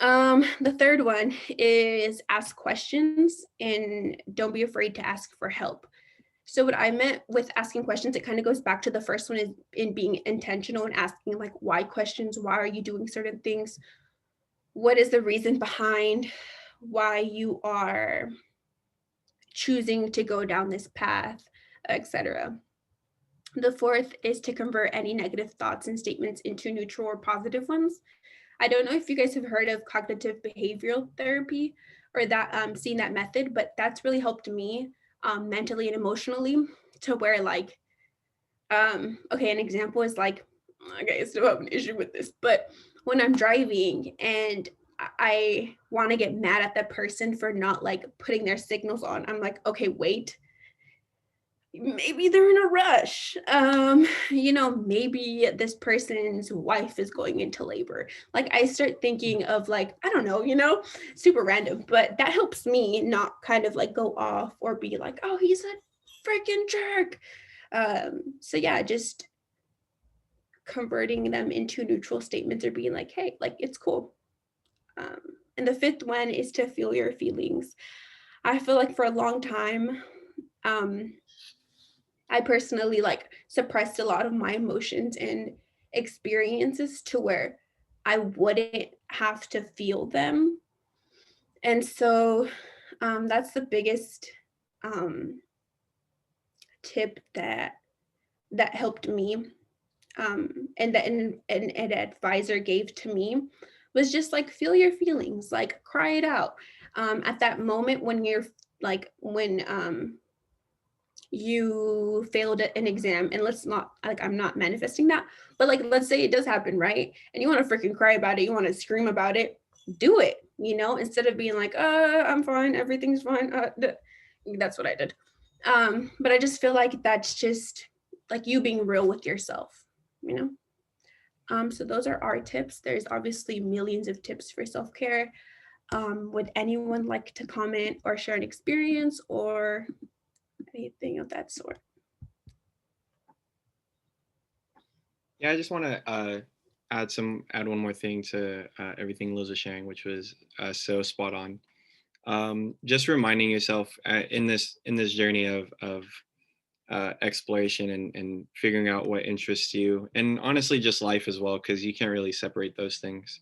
The third one is ask questions and don't be afraid to ask for help. So what I meant with asking questions, it kind of goes back to the first one, is in being intentional and asking like why questions. Why are you doing certain things? What is the reason behind why you are choosing to go down this path, etc. The fourth is to convert any negative thoughts and statements into neutral or positive ones. I don't know if you guys have heard of cognitive behavioral therapy or that seeing that method, but that's really helped me mentally and emotionally, to where like, okay, an example is like, okay, I still have an issue with this, but when I'm driving and I want to get mad at that person for not like putting their signals on, I'm like, okay, wait, maybe they're in a rush. You know, maybe this person's wife is going into labor. Like I start thinking of like, I don't know, you know, super random, but that helps me not kind of like go off or be like, oh, he's a freaking jerk. So yeah, just converting them into neutral statements or being like, hey, like it's cool. And the fifth one is to feel your feelings. I feel like for a long time, I personally like suppressed a lot of my emotions and experiences to where I wouldn't have to feel them. And so that's the biggest tip that helped me, and that an advisor gave to me, was just like feel your feelings, like cry it out at that moment when you're like when you failed at an exam. And let's not, like, I'm not manifesting that, but like let's say it does happen, right? And you want to freaking cry about it, you want to scream about it, do it, you know, instead of being like I'm fine, everything's fine. That's what I did. But I just feel like that's just like you being real with yourself, you know. So those are our tips. There's obviously millions of tips for self-care. Would anyone like to comment or share an experience or anything of that sort? Yeah, I just want to add one more thing to everything Liz was sharing, which was so spot on. Just reminding yourself in this journey of exploration and figuring out what interests you, and honestly just life as well, because you can't really separate those things.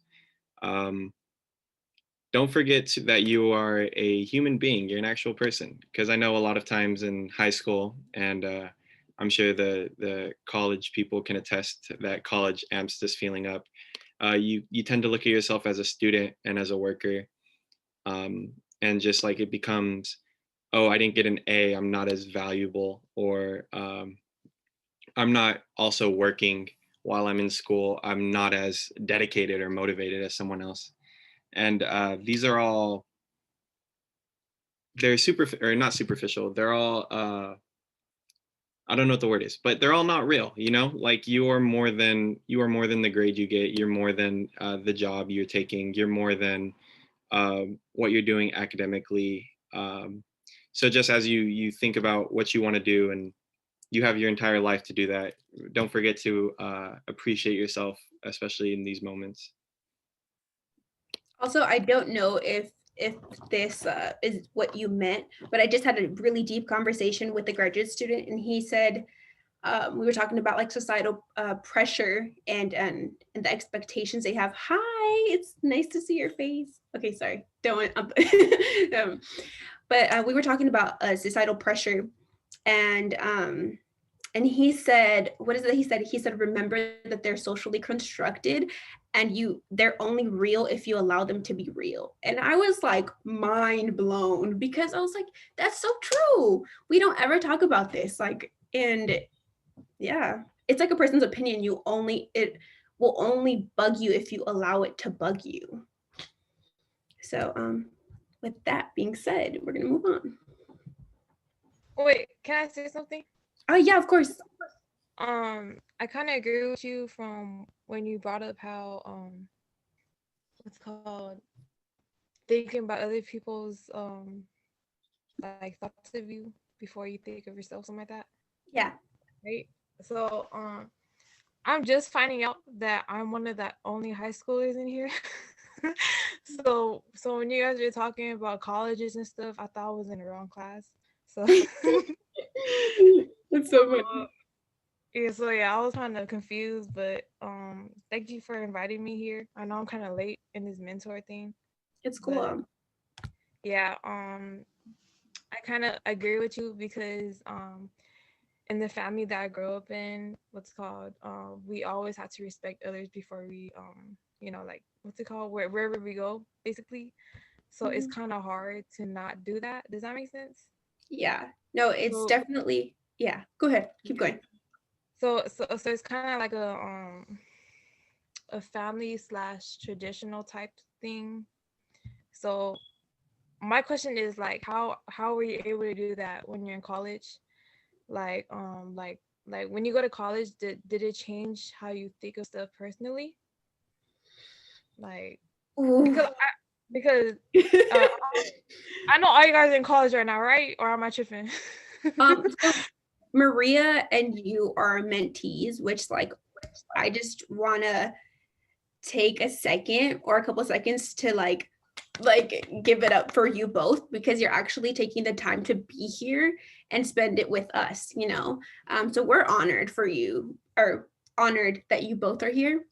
Don't forget that you are a human being. You're an actual person, because I know a lot of times in high school, and I'm sure the college people can attest that college amps this feeling up. You tend to look at yourself as a student and as a worker, and just like it becomes, oh, I didn't get an A, I'm not as valuable, or I'm not also working while I'm in school, I'm not as dedicated or motivated as someone else. And these are all, they're or not superficial, they're all I don't know what the word is, but they're all not real, you know? Like you are more than the grade you get, you're more than the job you're taking, you're more than what you're doing academically. So just as you think about what you want to do, and you have your entire life to do that, don't forget to appreciate yourself, especially in these moments. Also, I don't know if this is what you meant, but I just had a really deep conversation with a graduate student, and he said, we were talking about like societal pressure and the expectations they have. Hi, it's nice to see your face. Okay, sorry, don't but we were talking about societal pressure, and he said, what is it he said, remember that they're socially constructed, and they're only real if you allow them to be real. And I was like mind blown, because I was like, that's so true. We don't ever talk about this, like, and yeah, it's like a person's opinion. It will only bug you if you allow it to bug you. So with that being said, we're gonna move on. Wait, can I say something? Oh yeah, of course. I kind of agree with you from when you brought up how what's called thinking about other people's like thoughts of you before you think of yourself, something like that. Yeah. Right. So I'm just finding out that I'm one of the only high schoolers in here. so when you guys were talking about colleges and stuff, I thought I was in the wrong class. So That's so funny. Yeah, I was kind of confused, but thank you for inviting me here. I know I'm kind of late in this mentor thing. It's cool. Yeah, I kind of agree with you, because in the family that I grew up in, we always had to respect others before we like wherever we go, basically. So it's kind of hard to not do that. Does that make sense? Yeah. No, it's definitely, yeah. Go ahead. Keep going. So it's kind of like a family / traditional type thing. So my question is, like, how were you able to do that when you're in college? Like when you go to college, did it change how you think of stuff personally? Like, because I know all you guys are in college right now, right? Or am I tripping? So Maria and you are mentees, which I just want to take a second or a couple of seconds to like like give it up for you both because you're actually taking the time to be here and spend it with us, you know. So we're honored for you, or honored that you both are here.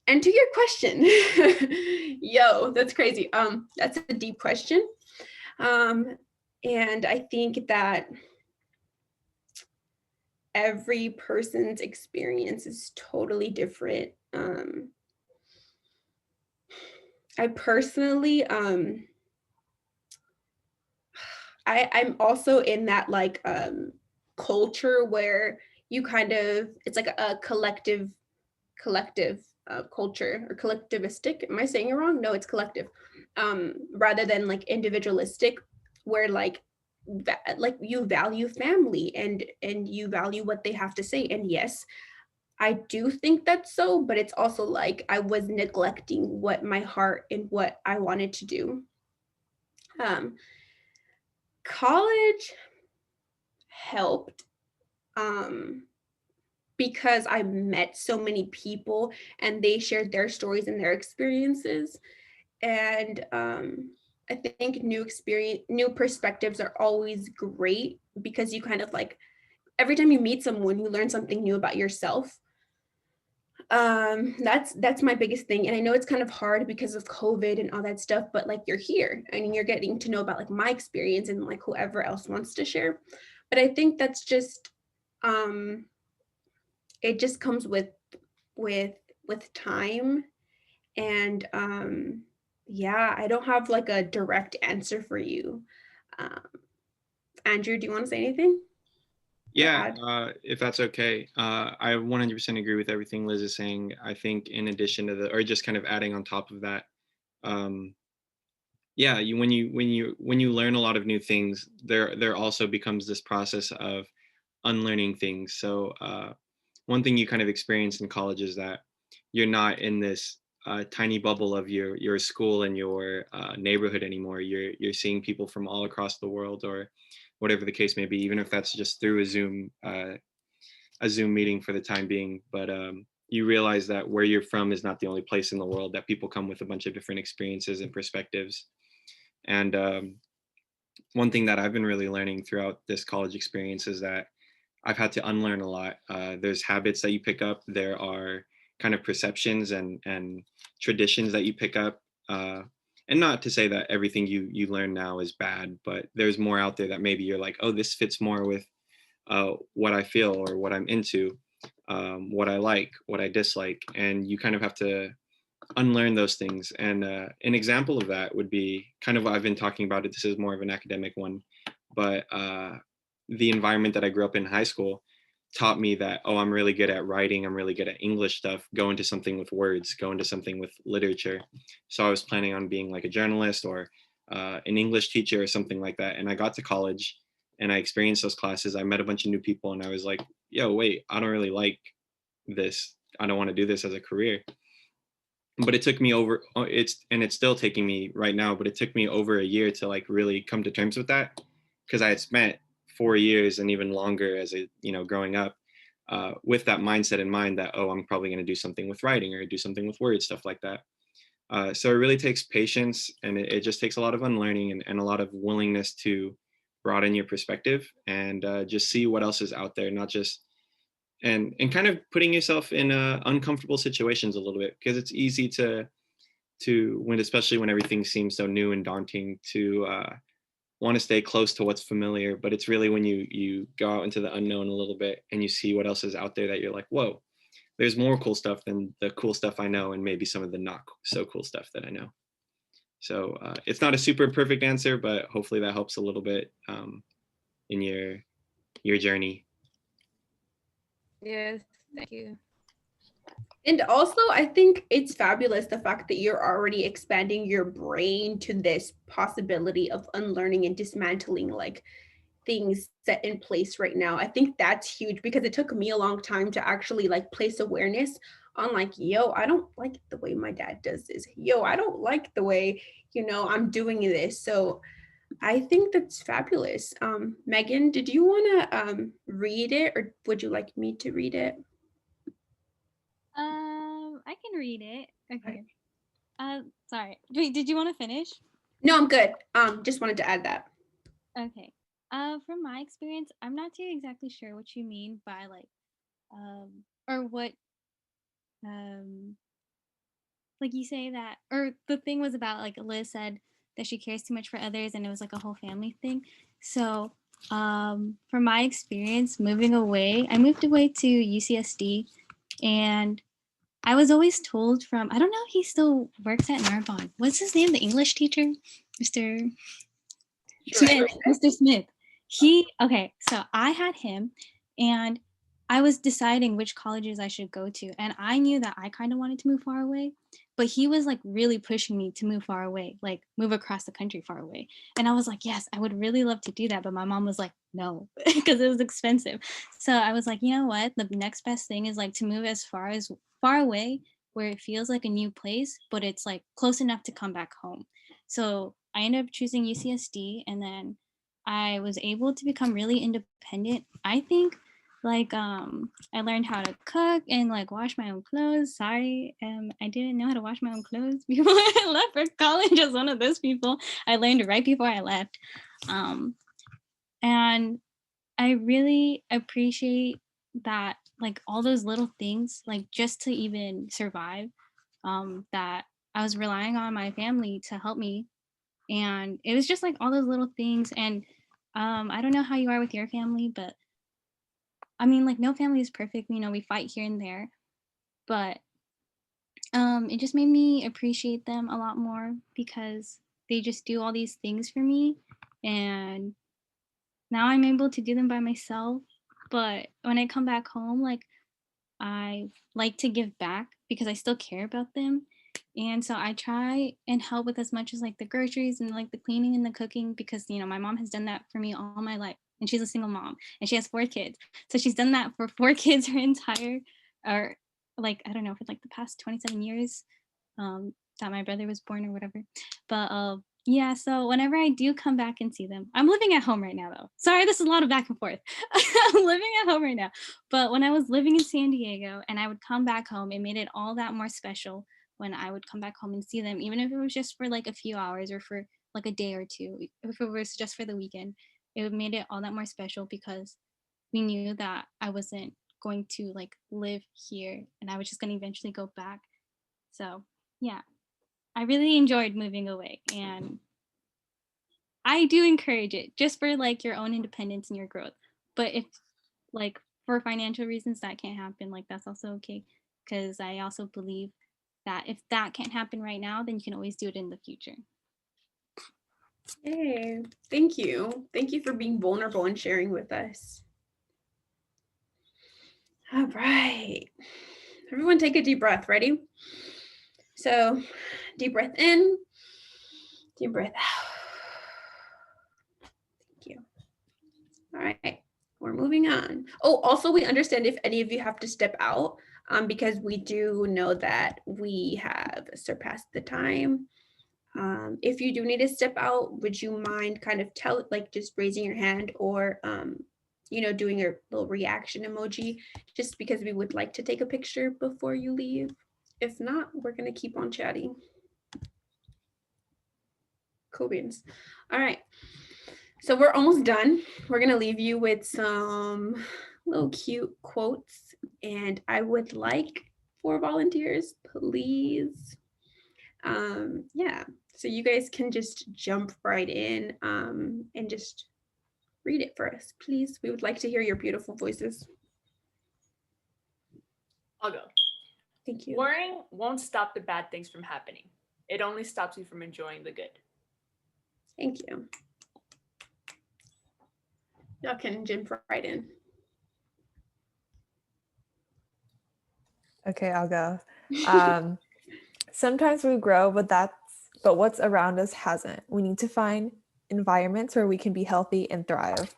And to your question, yo, that's crazy. That's a deep question. And I think that every person's experience is totally different. I personally, I'm also in that like culture where you kind of, it's like a collective culture, or collectivistic. Am I saying it wrong? No, it's collective. Rather than like individualistic, where like like you value family and you value what they have to say. And yes, I do think that's so, but it's also like I was neglecting what my heart and what I wanted to do. College helped because I met so many people and they shared their stories and their experiences. And I think new perspectives are always great because you kind of like, every time you meet someone, you learn something new about yourself. That's my biggest thing. And I know it's kind of hard because of COVID and all that stuff, but like you're here and you're getting to know about like my experience and like whoever else wants to share. But I think that's just it just comes with with time. And yeah, I don't have like a direct answer for you. um, Andrew, do you want to say anything? Yeah, if that's okay. I 100% agree with everything Liz is saying. I think in addition to or just kind of adding on top of that, um, yeah, when you learn a lot of new things, there also becomes this process of unlearning things. So one thing you kind of experience in college is that you're not in this tiny bubble of your school and your neighborhood anymore. You're seeing people from all across the world, or whatever the case may be, even if that's just through a Zoom meeting for the time being. But you realize that where you're from is not the only place in the world, that people come with a bunch of different experiences and perspectives. And one thing that I've been really learning throughout this college experience is that I've had to unlearn a lot. There's habits that you pick up. There are kind of perceptions and traditions that you pick up. And not to say that everything you learn now is bad, but there's more out there that maybe you're like, oh, this fits more with what I feel or what I'm into, what I like, what I dislike, and you kind of have to unlearn those things. And an example of that would be kind of what I've been talking about. This is more of an academic one, but the environment that I grew up in high school taught me that, oh, I'm really good at writing, I'm really good at English stuff, go into something with words, go into something with literature. So I was planning on being like a journalist or an English teacher or something like that. And I got to college and I experienced those classes. I met a bunch of new people and I was like, yo, wait, I don't really like this. I don't want to do this as a career. But it took me over, it's still taking me right now, but it took me over a year to like really come to terms with that, because I had spent 4 years and even longer as a, growing up with that mindset in mind that, oh, I'm probably going to do something with writing or do something with words, stuff like that. So it really takes patience, and it just takes a lot of unlearning and a lot of willingness to broaden your perspective and just see what else is out there, not just and kind of putting yourself in uncomfortable situations a little bit, because it's easy to when, especially when everything seems so new and daunting, to want to stay close to what's familiar. But it's really when you go out into the unknown a little bit and you see what else is out there that you're like, whoa, there's more cool stuff than the cool stuff I know, and maybe some of the not so cool stuff that I know. So it's not a super perfect answer, but hopefully that helps a little bit in your journey. Yes, thank you. And also, I think it's fabulous the fact that you're already expanding your brain to this possibility of unlearning and dismantling like things set in place right now. I think that's huge because it took me a long time to actually like place awareness on like, yo, I don't like the way my dad does this. Yo, I don't like the way, I'm doing this. So I think that's fabulous. Megan, did you want to read it, or would you like me to read it? I can read it. Okay. Sorry. Wait, did you want to finish? No, I'm good. Just wanted to add that. Okay. From my experience, I'm not too exactly sure what you mean by like, or what, like you say that, or the thing was about like Liz said that she cares too much for others, and it was like a whole family thing. So, from my experience, moving away, I moved away to UCSD, and I was always told from, I don't know if he still works at Narbonne. What's his name? The English teacher? Mr. Smith. Mr. Smith. Okay, so I had him and I was deciding which colleges I should go to. And I knew that I kind of wanted to move far away, but he was like really pushing me to move far away, like move across the country far away. And I was like, yes, I would really love to do that. But my mom was like, no, because it was expensive. So I was like, you know what? The next best thing is like to move as far away where it feels like a new place, but it's like close enough to come back home. So I ended up choosing UCSD, and then I was able to become really independent. I think like I learned how to cook and like wash my own clothes. Sorry, I didn't know how to wash my own clothes before I left for college as one of those people. I learned right before I left. And I really appreciate that, like all those little things, like just to even survive, that I was relying on my family to help me. And it was just like all those little things. And I don't know how you are with your family, but I mean, like no family is perfect. You know, we fight here and there, but it just made me appreciate them a lot more because they just do all these things for me. And now I'm able to do them by myself. But when I come back home, like I like to give back because I still care about them. And so I try and help with as much as like the groceries and like the cleaning and the cooking because, you know, my mom has done that for me all my life. And she's a single mom and she has 4 kids. So she's done that for 4 kids her entire, or like, I don't know, for like the past 27 years that my brother was born or whatever. But yeah, so whenever I do come back and see them, I'm living at home right now though. Sorry, this is a lot of back and forth. I'm living at home right now. But when I was living in San Diego and I would come back home, it made it all that more special when I would come back home and see them, even if it was just for like a few hours or for like a day or two, if it was just for the weekend, it made it all that more special because we knew that I wasn't going to like live here and I was just going to eventually go back. So yeah, I really enjoyed moving away and I do encourage it just for like your own independence and your growth. But if like for financial reasons that can't happen, like that's also okay. Because I also believe that if that can't happen right now, then you can always do it in the future. Hey, thank you. Thank you for being vulnerable and sharing with us. All right. Everyone take a deep breath. Ready? So deep breath in, deep breath out. Thank you. All right. We're moving on. Oh, also we understand if any of you have to step out because we do know that we have surpassed the time. If you do need to step out, would you mind kind of just raising your hand or, you know, doing a little reaction emoji just because we would like to take a picture before you leave. If not, we're going to keep on chatting. Cool beans. All right. So we're almost done. We're going to leave you with some little cute quotes. And I would like 4 volunteers, please. Yeah, so you guys can just jump right in and just read it for us, please. We would like to hear your beautiful voices. I'll go. Thank you. Worrying won't stop the bad things from happening. It only stops you from enjoying the good. Thank you. Y'all can jump right in. Okay, I'll go. Sometimes we grow, but what's around us hasn't. We need to find environments where we can be healthy and thrive.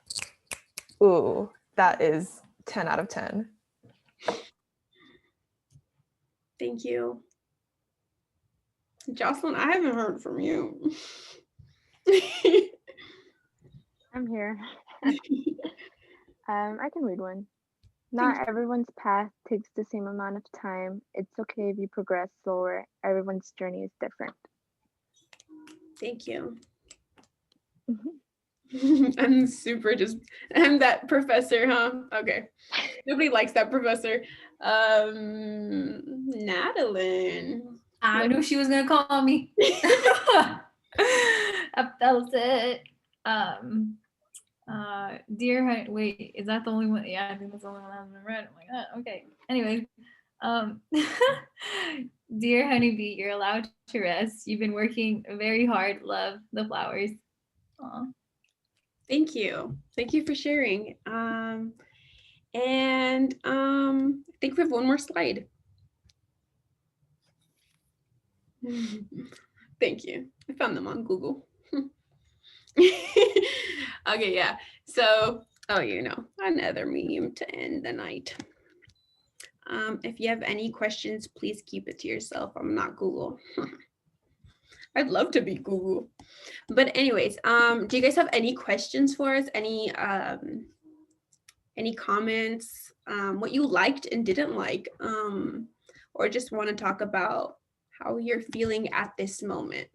Ooh, that is 10 out of 10. Thank you. Jocelyn, I haven't heard from you. I'm here. I can read one. Not everyone's path takes the same amount of time. It's okay if you progress slower. Everyone's journey is different. Thank you. Mhm. I'm that professor, huh? Okay. Nobody likes that professor. Natalie. I knew she was gonna call me. I felt it. Dear Honey, wait, is that the only one? Yeah, I think that's the only one that hasn't been read. I'm like, okay. Anyway, dear Honeybee, you're allowed to rest. You've been working very hard. Love the flowers. Aw. Thank you. Thank you for sharing. I think we have one more slide. Thank you. I found them on Google. Okay, yeah. So, another meme to end the night. If you have any questions, please keep it to yourself. I'm not Google. I'd love to be Google. But anyways, do you guys have any questions for us? Any comments? What you liked and didn't like? Or just want to talk about how you're feeling at this moment?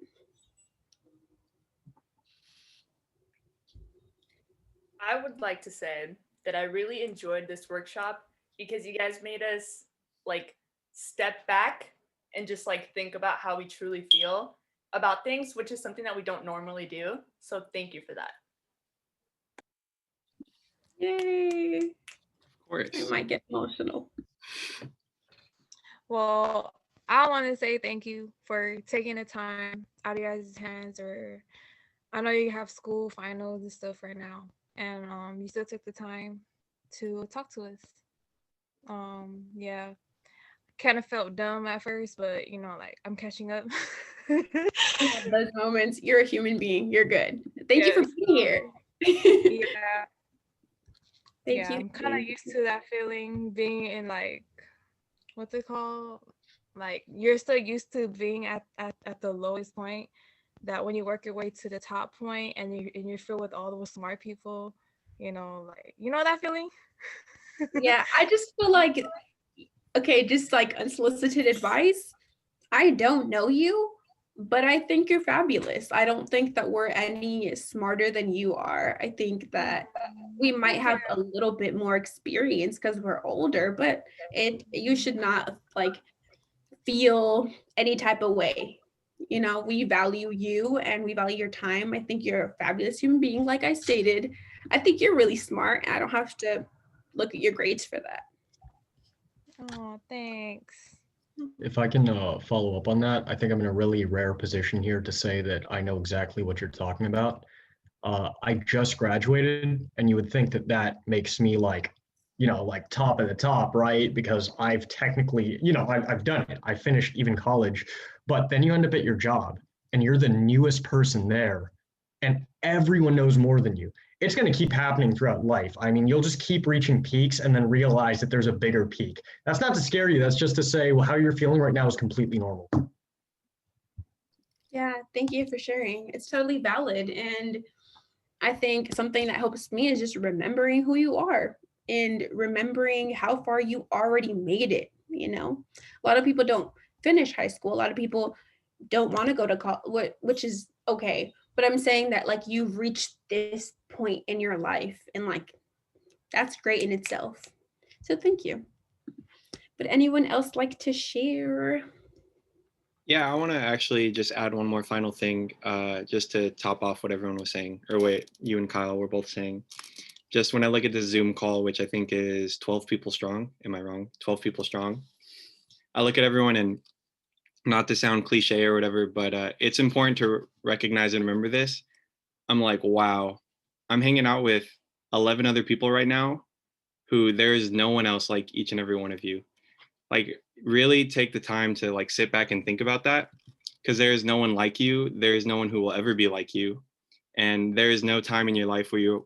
I would like to say that I really enjoyed this workshop because you guys made us like step back and just like think about how we truly feel about things, which is something that we don't normally do. So thank you for that. Yay. Of course. I might get emotional. Well, I want to say thank you for taking the time out of your guys' hands. Or I know you have school finals and stuff right now, and you still took the time to talk to us. Yeah, kind of felt dumb at first, but like I'm catching up. Those moments, you're a human being. You're good. Thank you for being here. Yeah. Thank you. I'm kind of used to that feeling, being in like, what's it called? Like you're still used to being at the lowest point, that when you work your way to the top point and you feel with all those smart people, like that feeling. Yeah, I just feel like, okay, just like unsolicited advice. I don't know you, but I think you're fabulous. I don't think that we're any smarter than you are. I think that we might have a little bit more experience because we're older, but you should not like feel any type of way. We value you and we value your time. I think you're a fabulous human being. Like I stated, I think you're really smart. I don't have to look at your grades for that. Oh, thanks. If I can follow up on that, I think I'm in a really rare position here to say that I know exactly what you're talking about. I just graduated, and you would think that that makes me like top of the top, right? Because I've technically, I've done it. I finished even college, but then you end up at your job and you're the newest person there and everyone knows more than you. It's going to keep happening throughout life. I mean, you'll just keep reaching peaks and then realize that there's a bigger peak. That's not to scare you. That's just to say, well, how you're feeling right now is completely normal. Yeah, thank you for sharing. It's totally valid. And I think something that helps me is just remembering who you are and remembering how far you already made it. A lot of people don't finish high school. A lot of people don't want to go to college, which is okay. But I'm saying that like you've reached this point in your life and like that's great in itself. So thank you. Would anyone else like to share? Yeah, I want to actually just add one more final thing, just to top off what everyone was saying, or what you and Kyle were both saying. Just when I look at the Zoom call, which I think is 12 people strong, am I wrong? 12 people strong. I look at everyone, and not to sound cliche or whatever, but it's important to recognize and remember this. I'm like, wow, I'm hanging out with 11 other people right now who there is no one else like each and every one of you. Like, really take the time to like sit back and think about that, because there is no one like you. There is no one who will ever be like you. And there is no time in your life where you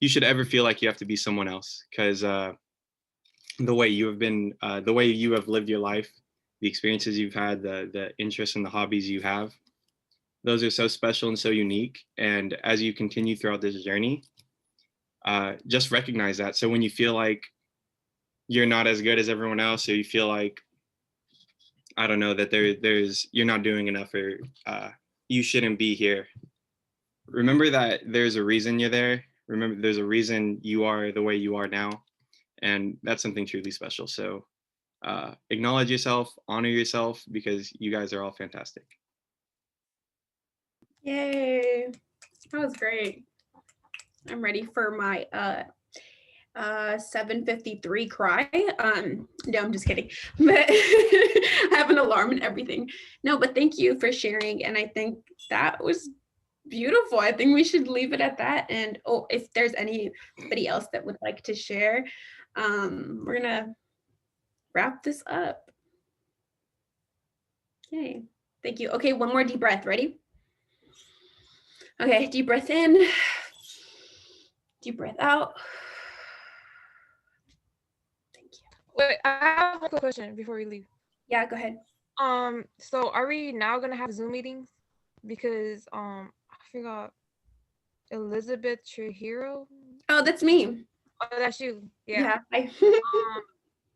should ever feel like you have to be someone else, because the way you have lived your life, the experiences you've had, the interests and the hobbies you have, those are so special and so unique. And as you continue throughout this journey, just recognize that. So when you feel like you're not as good as everyone else, so you feel like, I don't know, that there's you're not doing enough, or you shouldn't be here. Remember that there's a reason you're there. Remember there's a reason you are the way you are now, and that's something truly special. So acknowledge yourself, honor yourself, because you guys are all fantastic. Yay. That was great. I'm ready for my 7:53 cry. No, I'm just kidding. But I have an alarm and everything. No, but thank you for sharing. And I think that was beautiful. I think we should leave it at that. And oh, if there's anybody else that would like to share, we're gonna wrap this up. Okay, thank you. Okay, one more deep breath. Ready? Okay, deep breath in, deep breath out. Thank you. Wait, I have a quick question before we leave. Yeah, go ahead. So are we now gonna have Zoom meetings? Because I forgot Elizabeth Trujillo. Oh, that's me. Oh, that's you. Yeah. Yeah.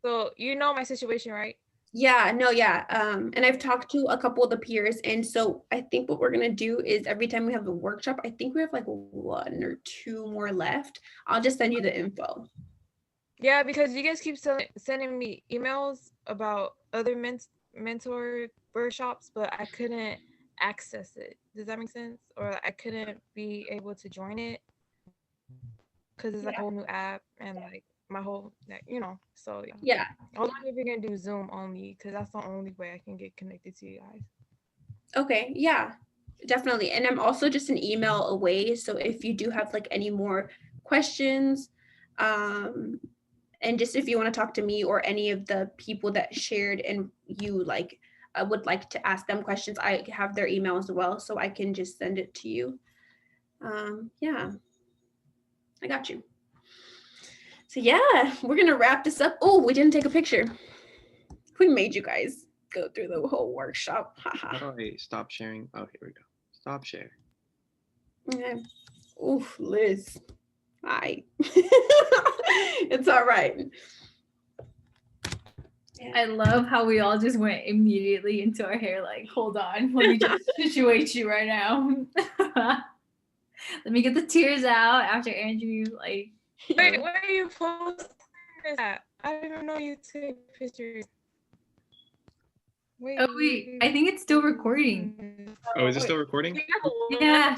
So you know my situation, right? Yeah, no, yeah. And I've talked to a couple of the peers, and so I think what we're gonna do is every time we have a workshop, I think we have like 1 or 2 more left. I'll just send you the info. Yeah, because you guys keep sending me emails about other mentor workshops, but I couldn't access it. Does that make sense? Or I couldn't be able to join it because it's like a whole new app and like my whole, so yeah. Yeah. I was wondering if you're gonna do Zoom only, because that's the only way I can get connected to you guys. Okay, yeah, definitely. And I'm also just an email away. So if you do have like any more questions, and just if you want to talk to me or any of the people that shared and you like would like to ask them questions, I have their email as well, so I can just send it to you. Yeah, I got you. So yeah, we're gonna wrap this up. Oh, we didn't take a picture. We made you guys go through the whole workshop. How do I stop sharing? Oh, here we go. Stop share. Okay. Oof, Liz. Hi. It's all right. I love how we all just went immediately into our hair. Like, hold on, let me just situate you right now. Let me get the tears out after Andrew. Like, wait, where are you posting this at? I didn't even know you took pictures. Wait, I think it's still recording. Oh, is it still recording? Yeah.